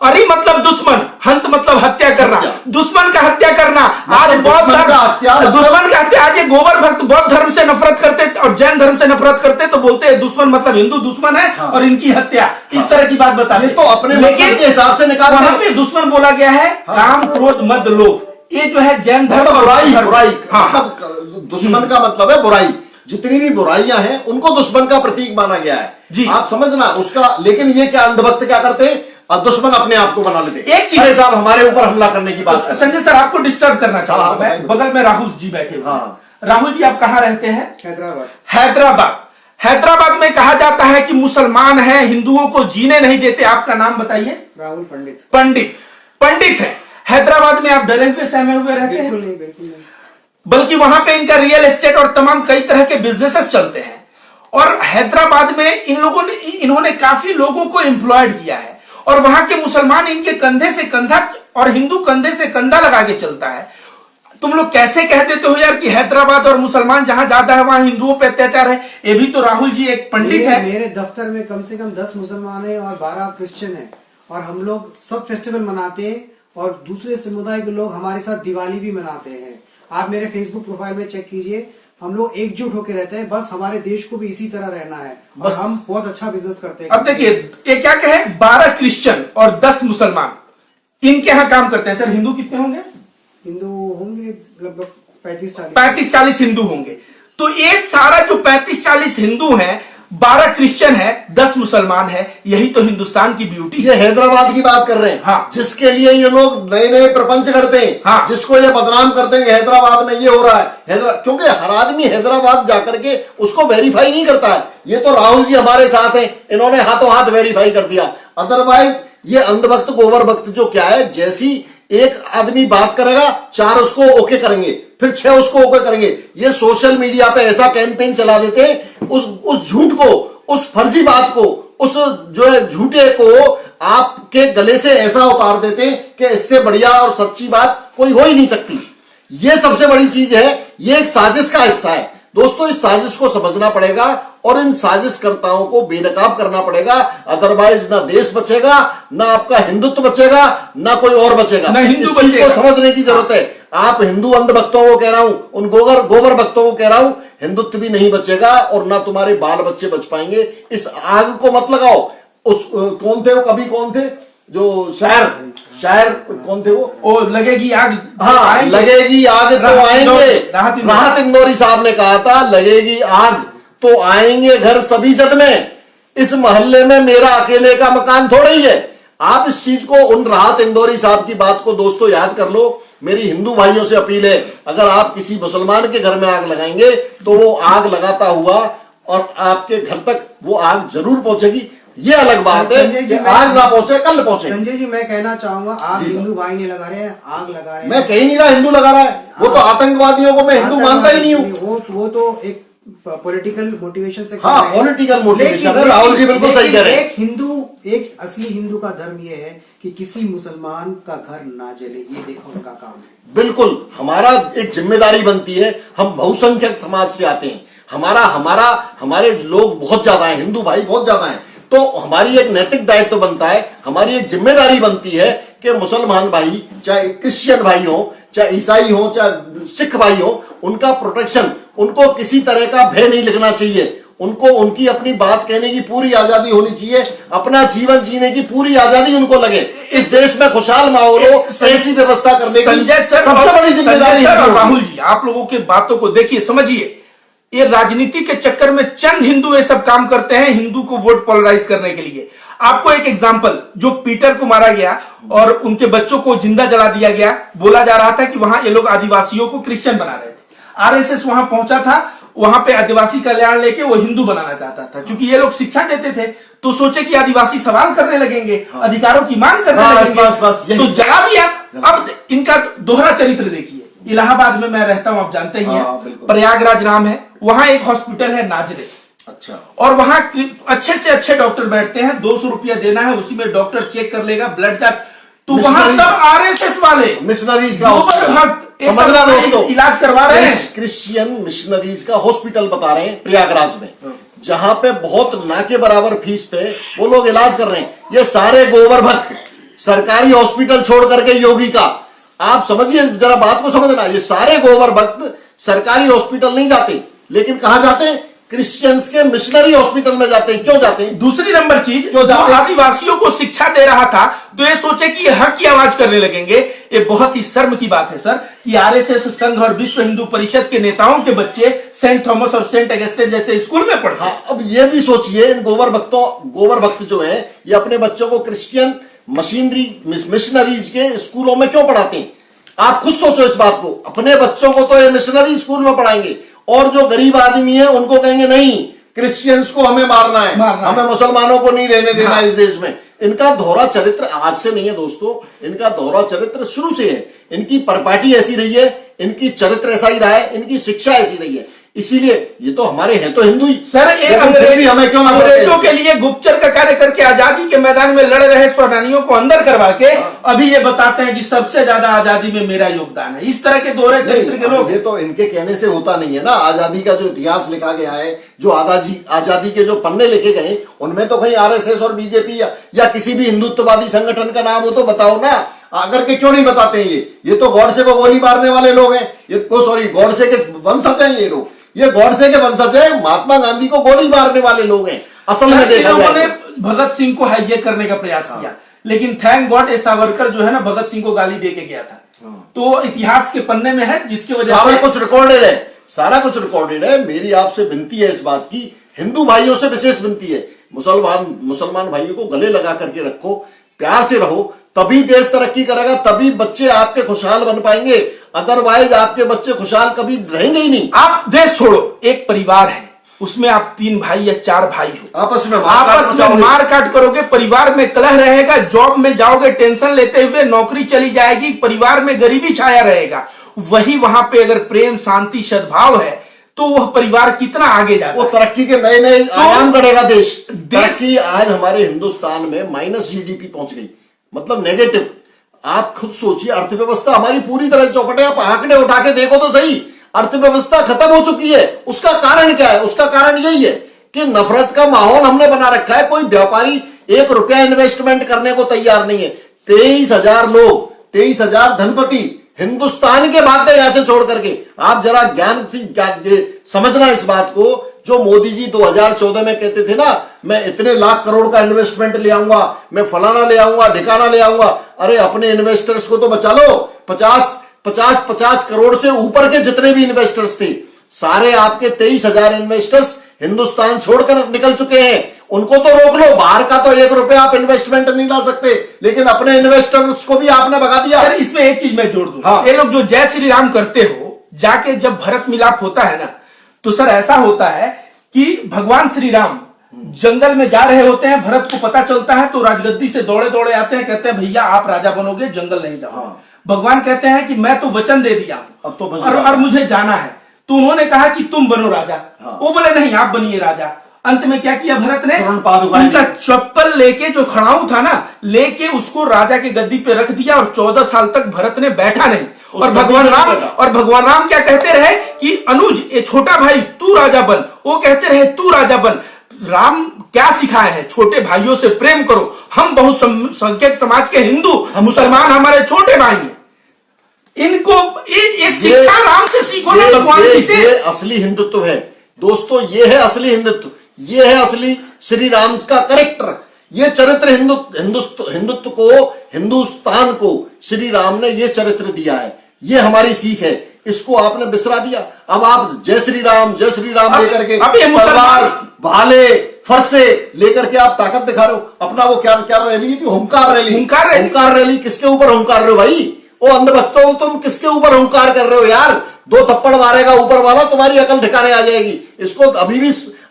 अरि मतलब दुश्मन, हंत मतलब हत्या करना, दुश्मन का हत्या करना। आज बौद्ध धर्म दुश्मन का हत्या, आज ये गोबर भक्त बौद्ध धर्म से नफरत करते और जैन धर्म से नफरत करते तो बोलते हैं दुश्मन मतलब हिंदू दुश्मन है और इनकी हत्या, इस तरह की बात बताते। ये तो अपने लेकिन के हिसाब से निकाल, वहां पे दुश्मन बोला गया है काम क्रोध मद लोभ। ये जो है जैन धर्म और बुराई, हाँ। मतलब दुश्मन का मतलब है बुराई। जितनी भी बुराइयां हैं उनको दुश्मन का प्रतीक माना गया है। आप समझना उसका। लेकिन ये क्या अंधभक्त क्या करते हैं? दुश्मन अपने आप को बना लेते। एक चीज अरे साहब हमारे ऊपर हमला करने की बात कर। संजय सर आपको डिस्टर्ब करना चाहूंगा हाँ, मैं, बगल में राहुल जी बैठे हुए हैं। हाँ। राहुल जी आप कहाँ रहते हैं? हैदराबाद। हैदराबाद। हैदराबाद में कहा जाता है कि मुसलमान हैं, हिंदुओं को जीने नहीं देते। आपका नाम बताइए। राहुल पंडित। पंडित है। हैदराबाद में आप डरे हुए सहमे हुए रहते हैं? बिल्कुल नहीं, बिल्कुल नहीं। बल्कि वहां पे इनका रियल एस्टेट और तमाम कई तरह के बिजनेसेस चलते हैं। और हैदराबाद में इन्होंने काफी लोगों को एम्प्लॉयड किया है और वहां के मुसलमान इनके कंधे से कंधा और हिंदू कंधे से कंधा लगा के चलता है। तुम लोग कैसे कह देते हो यार कि हैदराबाद और मुसलमान जहां ज्यादा है वहां हिंदुओं पे अत्याचार है? ये भी तो राहुल जी एक पंडित है। मेरे दफ्तर में कम से कम 10 मुसलमान है और 12 क्रिश्चियन है और हम लोग सब फेस्टिवल मनाते हैं और दूसरे समुदाय के लोग हमारे साथ दिवाली भी मनाते हैं। आप मेरे फेसबुक प्रोफाइल में चेक कीजिए, हम लोग एकजुट होकर रहते हैं। बस हमारे देश को भी इसी तरह रहना है और बस हम बहुत अच्छा बिजनेस करते हैं। अब देखिए ये क्या कहे, 12 क्रिश्चियन और 10 मुसलमान इनके यहाँ काम करते हैं। सर हिंदू कितने होंगे? हिंदू होंगे लगभग 35-40। 35-40 हिंदू होंगे। तो ये सारा जो 35-40 हिंदू हैं, 12 क्रिश्चियन है, 10 मुसलमान है, यही तो हिंदुस्तान की ब्यूटी है। ये हैदराबाद की बात कर रहे हैं। हाँ। जिसके लिए ये लोग नए नए प्रपंच करते हैं। हाँ। जिसको ये बदनाम करते हैं कि हैदराबाद में ये हो रहा है। क्योंकि हर आदमी हैदराबाद जाकर के उसको वेरीफाई नहीं करता है। ये तो राहुल जी हमारे साथ हैं, इन्होंने हाथों हाथ वेरीफाई कर दिया। अदरवाइज ये अंधभक्त गोबर भक्त जो क्या है, जैसी एक आदमी बात करेगा 4 उसको ओके करेंगे, फिर 6 उसको ओके करेंगे। ये सोशल मीडिया पे ऐसा कैंपेन चला देते हैं, उस झूठ को, उस फर्जी बात को, उस जो है झूठे को आपके गले से ऐसा उतार देते हैं कि इससे बढ़िया और सच्ची बात कोई हो ही नहीं सकती। ये सबसे बड़ी चीज है, ये एक साजिश का हिस्सा है। दोस्तों इस साजिश को समझना पड़ेगा और इन साजिशकर्ताओं को बेनकाब करना पड़ेगा। अदरवाइज ना देश बचेगा, ना आपका हिंदुत्व बचेगा, ना कोई और बचेगा। ना हिंदू इस चीज बचेगा। को समझने की जरूरत है। आप हिंदू अंधभक्तों को कह रहा हूं, उन गोबर भक्तों को कह रहा हूं, हिंदुत्व भी नहीं बचेगा और ना तुम्हारे बाल बच्चे बच पाएंगे। इस आग को मत लगाओ। कौन थे वो, कभी कौन थे जो शायर कौन थे वो लगेगी आग। हाँ, लगेगी आग तो आएंगे। राहत इंदौरी साहब ने कहा था लगेगी आग तो आएंगे घर सभी जद में। इस मोहल्ले में मेरा अकेले का मकान थोड़ा ही है। आप इस चीज को, उन राहत इंदौरी साहब की बात को दोस्तों याद कर लो। मेरी हिंदू भाइयों से अपील है, अगर आप किसी मुसलमान के घर में आग लगाएंगे तो वो आग लगाता हुआ और आपके घर तक वो आग जरूर पहुंचेगी। ये अलग बात है कि आज ना पहुंचे कल पहुंचे। संजय जी मैं कहना चाहूंगा, आप हिंदू भाई नहीं लगा रहे हैं, आग लगा रहे हैं। मैं कहीं नहीं रहा हिंदू लगा रहा है, वो तो आतंकवादियों को मैं हिंदू मानता ही नहीं हूँ। वो तो एक पॉलिटिकल मोटिवेशन से हाँ, पॉलिटिकल मोटिवेशन है। राहुल जी बिल्कुल सही कह रहे हैं। एक असली हिंदू का धर्म ये है कि किसी मुसलमान का घर ना जले, ये देखो उनका काम है। बिल्कुल, हमारा एक जिम्मेदारी बनती है। हम बहुसंख्यक समाज से आते हैं, हमारे लोग बहुत ज्यादा हैं, हिंदू भाई बहुत ज्यादा हैं। तो हमारी एक नैतिक दायित्व बनता है, हमारी एक जिम्मेदारी बनती है कि मुसलमान भाई, चाहे क्रिश्चियन भाई हो, चाहे ईसाई हो, चाहे सिख भाई हो, उनका प्रोटेक्शन, उनको किसी तरह का भय नहीं लगना चाहिए। उनको उनकी अपनी बात कहने की पूरी आजादी होनी चाहिए, अपना जीवन जीने की पूरी आजादी उनको लगे। इस देश में खुशहाल माहौल हो, ऐसी व्यवस्था करने की सबसे बड़ी जिम्मेदारी है। राहुल जी आप लोगों की बातों को देखिए, समझिए, ये राजनीति के चक्कर में चंद हिंदू ये सब काम करते हैं हिंदू को वोट पोलराइज करने के लिए। आपको एक एग्जांपल, जो पीटर को मारा गया और उनके बच्चों को जिंदा जला दिया गया, बोला जा रहा था कि वहां ये लोग आदिवासियों को क्रिश्चियन बना रहे थे। आरएसएस वहां पहुंचा था, वहां पे आदिवासी कल्याण लेके वो हिंदू बनाना चाहता था। क्योंकि ये लोग शिक्षा देते थे तो सोचे कि आदिवासी सवाल करने लगेंगे, अधिकारों की मांग करने लगेंगे, तो जला दिया। अब इनका दोहरा चरित्र देखिए। इलाहाबाद में मैं रहता हूं, आप जानते ही हैं, प्रयागराज नाम है, वहां एक हॉस्पिटल है नाजरे। अच्छा। और वहां अच्छे से अच्छे डॉक्टर बैठते हैं, 200 रुपया देना है, उसी में डॉक्टर चेक कर लेगा, ब्लड जांच। तो वहां सब आरएसएस वाले मिशनरीज का समझना दोस्तों इलाज करवा रहे हैं। क्रिश्चियन मिशनरीज का हॉस्पिटल बता रहे हैं प्रयागराज में, जहां पे बहुत ना के बराबर फीस पे वो लोग इलाज कर रहे हैं। ये सारे गोबर भक्त सरकारी हॉस्पिटल छोड़ करके योगी का, आप समझिए जरा बात को समझना, ये सारे गोबर भक्त सरकारी हॉस्पिटल नहीं जाते, लेकिन कहां जाते हैं? क्रिश्चियंस के मिशनरी हॉस्पिटल में जाते हैं। क्यों जाते हैं? दूसरी नंबर चीज, जो आदिवासियों को शिक्षा दे रहा था तो ये सोचे कि ये हक की आवाज करने लगेंगे। ये बहुत ही शर्म की बात है सर कि आरएसएस संघ और विश्व हिंदू परिषद के नेताओं के बच्चे सेंट थॉमस और सेंट अगस्टिन जैसे स्कूल में पढ़ते हैं। अब ये भी सोचिए, इन गोबर भक्त जो हैं, ये अपने बच्चों को क्रिश्चियन मशीनरी मिशनरीज के स्कूलों में क्यों पढ़ाते हैं? आप खुद सोचो इस बात को। अपने बच्चों को तो ये मिशनरी स्कूल में पढ़ाएंगे और जो गरीब आदमी है उनको कहेंगे नहीं, क्रिश्चियंस को हमें मारना है, हमें मुसलमानों को नहीं रहने देना इस देश में। इनका दोहरा चरित्र आज से नहीं है दोस्तों, इनका दोहरा चरित्र शुरू से है। इनकी परिपाटी ऐसी रही है, इनकी चरित्र ऐसा ही रहा है, इनकी शिक्षा ऐसी रही है। इसीलिए ये तो हमारे हैं तो हिंदू ही। सर, एक हमें क्यों अंग्रेजों के लिए गुप्तचर का कार्य करके आजादी के मैदान में लड़ रहे सेनानियों को अंदर करवा के अभी ये बताते हैं कि सबसे ज्यादा आजादी में मेरा योगदान है। इस तरह के दोहरे चरित्र के लोग। ये तो इनके कहने से होता नहीं है ना। आजादी का जो इतिहास लिखा गया है, जो आजादी के जो पन्ने लिखे गए, उनमें तो कहीं आरएसएस और बीजेपी या किसी भी हिंदुत्ववादी संगठन का नाम हो तो बताओ ना। अगर के क्यों नहीं बताते हैं? ये तो गॉडसे को गोली मारने वाले लोग हैं। ये तो सॉरी, गॉडसे के वंशज हैं ये लोग। ये गॉडसे के वंशज है, महात्मा गांधी को गोली मारने वाले लोग हैं असल में देखा जाए। उन्होंने भगत सिंह को हाईजैक करने का प्रयास किया, लेकिन थैंक गॉड ये सावरकर जो है ना भगत सिंह को गाली दे के गया था। तो इतिहास के पन्ने में है, जिसकी वजह सारा कुछ रिकॉर्डेड है, सारा कुछ रिकॉर्डेड है। मेरी आपसे विनती है इस बात की, हिंदू भाइयों से विशेष विनती है, मुसलमान भाइयों को गले लगा करके रखो, प्यार से रहो, तभी देश तरक्की करेगा, तभी बच्चे आपके खुशहाल बन पाएंगे। अदरवाइज आपके बच्चे खुशहाल कभी रहेंगे ही नहीं। आप देश छोड़ो, एक परिवार है, उसमें आप 3 भाई या 4 भाई हो, आपस में मार काट करोगे, परिवार में कलह रहेगा, जॉब में जाओगे टेंशन लेते हुए, नौकरी चली जाएगी, परिवार में गरीबी छाया रहेगा। वही वहां पे अगर प्रेम, शांति, सद्भाव है तो वह परिवार कितना आगे जाता है, वो तरक्की के नए नए आयाम बढ़ेगा देश। तरक्की आज हमारे हिंदुस्तान में माइनस जीडीपी पहुंच गई, मतलब नेगेटिव। आप खुद सोचिए, अर्थव्यवस्था हमारी पूरी तरह चौपट है। आप आंकड़े उठा के देखो तो सही, अर्थव्यवस्था खत्म हो चुकी है। उसका कारण क्या है? उसका कारण यही है कि नफरत का माहौल हमने बना रखा है। कोई व्यापारी 1 रुपया इन्वेस्टमेंट करने को तैयार नहीं है। 23,000 लोग, 23,000 धनपति हिंदुस्तान के भाग गए यहां से छोड़ करके। आप जरा ज्ञान से समझना इस बात को। जो मोदी जी 2014 में कहते थे ना, मैं इतने लाख करोड़ का इन्वेस्टमेंट ले आऊंगा, मैं फलाना ले आऊंगा, ढिकाना ले आऊंगा। अरे अपने इन्वेस्टर्स को तो बचा लो। 50 करोड़ से ऊपर के जितने भी इन्वेस्टर्स थे, सारे आपके 23,000 इन्वेस्टर्स हिंदुस्तान छोड़कर निकल चुके हैं। उनको तो रोक लो। बाहर का तो 1 रुपया आप इन्वेस्टमेंट नहीं ला सकते, लेकिन अपने इन्वेस्टर्स को भी आपने भगा दिया। सर, इसमें एक चीज मैं जोड़ दूं। हाँ। ये लोग जो जय श्री राम करते हो, जाके जब भरत मिलाप होता है ना, तो सर ऐसा होता है कि भगवान श्री राम जंगल में जा रहे होते हैं, भरत को पता चलता है तो राजगद्दी से दौड़े दौड़े आते हैं, कहते हैं भैया आप राजा बनोगे, जंगल नहीं जाओ। हाँ। भगवान कहते हैं कि मैं तो वचन दे दिया अब तो और मुझे जाना है। तो उन्होंने कहा कि तुम बनो राजा। हाँ। वो बोले नहीं, आप बनिए राजा। अंत में क्या किया भरत ने? उनका चप्पल लेके, जो खड़ाऊ था ना, लेके उसको राजा के गद्दी पे रख दिया और 14 साल तक भरत ने बैठा नहीं। और भगवान राम क्या कहते रहे कि अनुज, ये छोटा भाई तू राजा बन। वो कहते रहे तू राजा बन। राम क्या सिखाए हैं? छोटे भाइयों से प्रेम करो। हम बहुसंख्यक समाज के हिंदू, मुसलमान हमारे छोटे भाई हैं। इनको ये शिक्षा राम से सीखो ना, भगवान से। ये असली हिंदुत्व है दोस्तों, ये है असली हिंदुत्व, ये है असली श्री राम का कैरेक्टर। ये चरित्र हिंदुत्व को, हिंदुस्तान को श्री राम ने ये चरित्र दिया है। ये हमारी सीख है, इसको आपने बिसरा दिया। अब आप जय श्री राम लेकर के तलवार, भाले, फरसे लेकर के आप ताकत दिखा रहे हो। अपना वो क्या रैली थी, हुंकार रैली। किसके ऊपर हुंकार रहे हो भाई? वो अंधभक्तों, तुम किसके ऊपर हुंकार कर रहे हो यार? 2 थप्पड़ मारेगा ऊपर वाला, तुम्हारी अकल ठिकाने आ जाएगी। इसको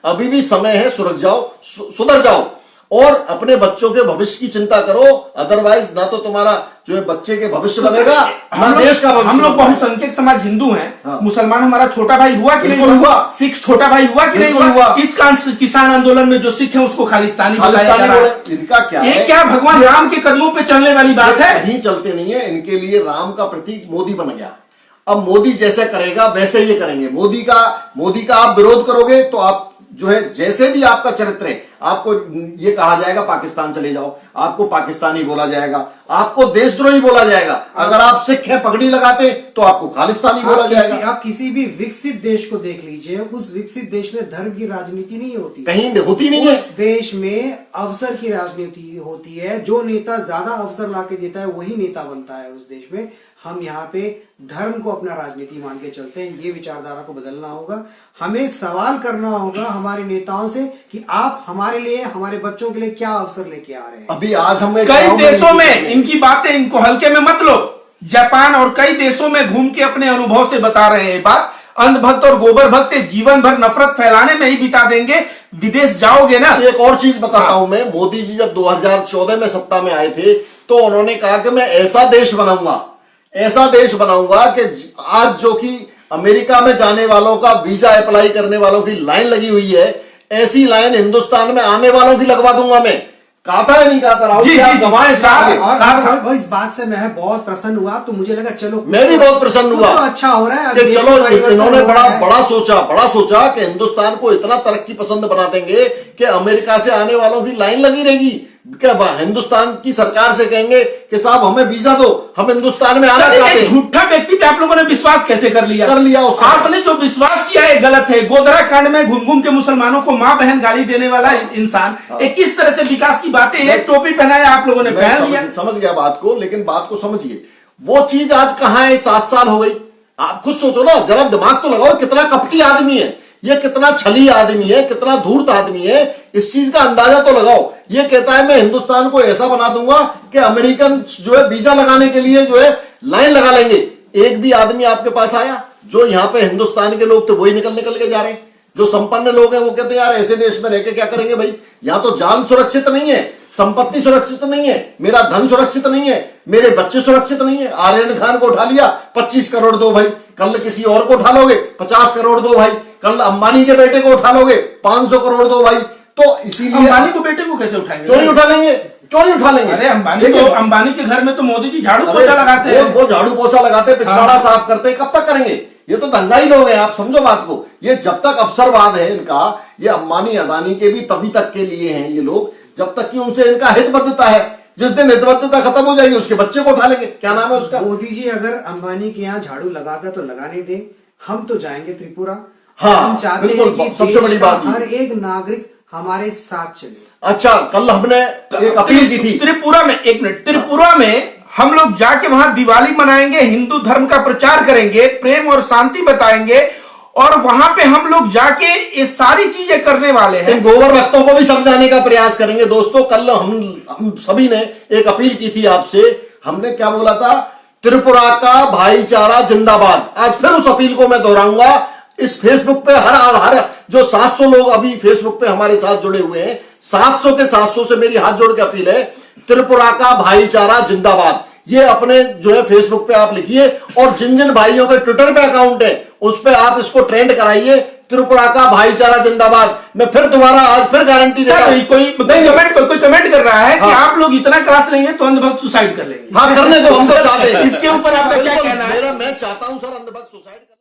अभी भी समय है, सुधर जाओ और अपने बच्चों के भविष्य की चिंता करो। अदरवाइज ना तो तुम्हारा जो है बच्चे के भविष्य बनेगा, ना देश का भविष्य। हम लोग बहुसंख्यक समाज हिंदू हैं। हाँ। मुसलमान हमारा छोटा भाई हुआ कि नहीं हुआ? सिख छोटा भाई हुआ कि नहीं हुआ? इस किसान आंदोलन में जो सिख है उसको खालिस्तानी बताया जा रहा है। इनका क्या है? ये क्या भगवान राम के कदमों पे चलने वाली बात है? कहीं चलते नहीं है। इनके लिए राम का प्रतीक मोदी बन गया। अब मोदी जैसे करेगा वैसे ये करेंगे। मोदी का आप विरोध करोगे तो आप जो है, जैसे भी आपका चरित्र है, आपको ये कहा जाएगा पाकिस्तान चले जाओ, आपको पाकिस्तानी बोला जाएगा, आपको देशद्रोही बोला जाएगा। अगर आप सिख हैं, पगड़ी लगाते, तो आपको खालिस्तानी बोला जाएगा। आप किसी भी विकसित देश को देख लीजिए, उस विकसित देश में धर्म की राजनीति नहीं होती, कहीं होती नहीं है। उस देश में अवसर की राजनीति होती है। जो नेता ज्यादा अवसर लाके देता है वही नेता बनता है उस देश में। हम यहाँ पे धर्म को अपना राजनीति मान के चलते हैं। ये विचारधारा को बदलना होगा। हमें सवाल करना होगा हमारे नेताओं से कि आप हमारे हमारे लिए, हमारे बच्चों के लिए क्या अवसर लेके आ रहे हैं। अभी आज हम एक कई गाँव देशों में निकले। इनकी बातें, इनको हल्के में मत लो। जापान और कई देशों में घूम के अपने अनुभव से बता रहे हैं ये बात। अंधभक्त और गोबर भक्त जीवन भर नफरत फैलाने में ही बिता देंगे, विदेश जाओगे ना। एक और चीज बताता हूं मैं, मोदी जी जब 2014 में सत्ता में आए थे तो उन्होंने कहा कि मैं ऐसा देश बनाऊंगा कि आज जो कि अमेरिका में जाने वालों का वीजा अप्लाई करने वालों की लाइन लगी हुई है, ऐसी लाइन हिंदुस्तान में आने वालों की लगवा दूंगा मैं। कहा था या नहीं कहा था राहुल? जी, आप जी, गवाएं इस बात के। और इस बात से मैं बहुत प्रसन्न हुआ, तो मुझे लगा चलो मैं भी बहुत प्रसन्न हुआ तो अच्छा हो रहा है। कि देश चलो में परिवर्तन इन्होंने हो रहा है। बड़ा सोचा कि हिंदुस्तान को इतना तरक्की पसंद बना देंगे कि अमेरिका से आने वालों की लाइन लगी रहेगी। क्या हिंदुस्तान की सरकार से कहेंगे कि साहब हमें वीजा दो, हम हिंदुस्तान में आना चाहते हैं। झूठा व्यक्ति पे आप लोगों ने विश्वास कैसे कर लिया? उससे। आपने जो विश्वास किया है गलत है। गोधरा कांड में घूम घूम के मुसलमानों को मां बहन गाली देने वाला इंसान एक किस तरह से विकास की बातें, एक टोपी पहनाया आप लोगों ने, पहन लिया। समझ गया बात को, लेकिन बात को समझिए। वो चीज आज कहां है? 7 साल हो गई। आप खुद सोचो ना, जरा दिमाग तो लगाओ, कितना कपटी आदमी है ये, कितना छली आदमी है, कितना धूर्त आदमी है, इस चीज का अंदाजा तो लगाओ। ये कहता है मैं हिंदुस्तान को ऐसा बना दूंगा कि अमेरिकन जो है वीजा लगाने के लिए जो है लाइन लगा लेंगे। एक भी आदमी आपके पास आया? जो यहाँ पे हिंदुस्तान के लोग थे वही निकल के जा रहे हैं। जो संपन्न लोग हैं वो कहते हैं यार ऐसे देश में रह के क्या करेंगे भाई, यहाँ तो जान सुरक्षित नहीं है, संपत्ति सुरक्षित नहीं है, मेरा धन सुरक्षित नहीं है, मेरे बच्चे सुरक्षित नहीं है। आर्यन खान को उठा लिया, 25 करोड़ दो भाई, कल किसी और को उठा लोगे 50 करोड़ दो भाई, कल अंबानी के बेटे को उठा लोगे 500 करोड़ दो भाई। तो इसीलिए अंबानी को बेटे को कैसे उठाएंगे? क्यों नहीं उठा लेंगे? अरे अंबानी के घर में तो मोदी जी झाड़ू पोछा लगाते हैं। वो झाड़ू पोछा लगाते हैं, पिछवाड़ा साफ करते हैं, कब तक करेंगे? ये तो दंगाई लोग हैं, आप समझो बात को। ये जब तक अवसरवाद है इनका, ये अंबानी अडानी के भी तभी तक के लिए हैं ये लोग, जब तक कि उनसे इनका हितबद्धता है। जिस दिन हितबद्धता खत्म हो जाएगी उसके बच्चे को उठा लेंगे। क्या नाम है उसका? मोदी जी अगर अंबानी के यहाँ झाड़ू लगाता तो लगाने दे, हम तो जाएंगे त्रिपुरा। हाँ, हम चाहते हैं बिल्कुल, कि सबसे देश बड़ी का बात ये। हर एक नागरिक हमारे साथ चले। अच्छा, कल हमने एक अपील की थी त्रिपुरा में, एक मिनट, त्रिपुरा में हम लोग जाके वहां दिवाली मनाएंगे, हिंदू धर्म का प्रचार करेंगे, प्रेम और शांति बताएंगे, और वहां पे हम लोग जाके ये सारी चीजें करने वाले हैं। इन गोबर भक्तों को भी समझाने का प्रयास करेंगे। दोस्तों, कल हम सभी ने एक अपील की थी आपसे। हमने क्या बोला था? त्रिपुरा का भाईचारा जिंदाबाद। आज फिर उस अपील को मैं दोहराऊंगा। इस फेसबुक पे हर जो 700 लोग अभी फेसबुक पे हमारे साथ जुड़े हुए हैं, 700 के 700 से मेरी हाथ जोड़ के अपील है, त्रिपुरा का भाईचारा जिंदाबाद। ये अपने जो है फेसबुक पे आप लिखिए, और जिन जिन भाइयों के ट्विटर पे अकाउंट है उस पे आप इसको ट्रेंड कराइए, त्रिपुरा का भाईचारा जिंदाबाद। मैं फिर दोबारा आज फिर गारंटी देता हूं। कोई कमेंट कर रहा है कि आप लोग इतना क्लास लेंगे तो अंधभक्त सुसाइड कर लेंगे। हाँ, करने दो, हम तो चाहते हैं। इसके ऊपर आपका क्या कहना है? मैं चाहता हूं सर, अंधभक्त सुसाइड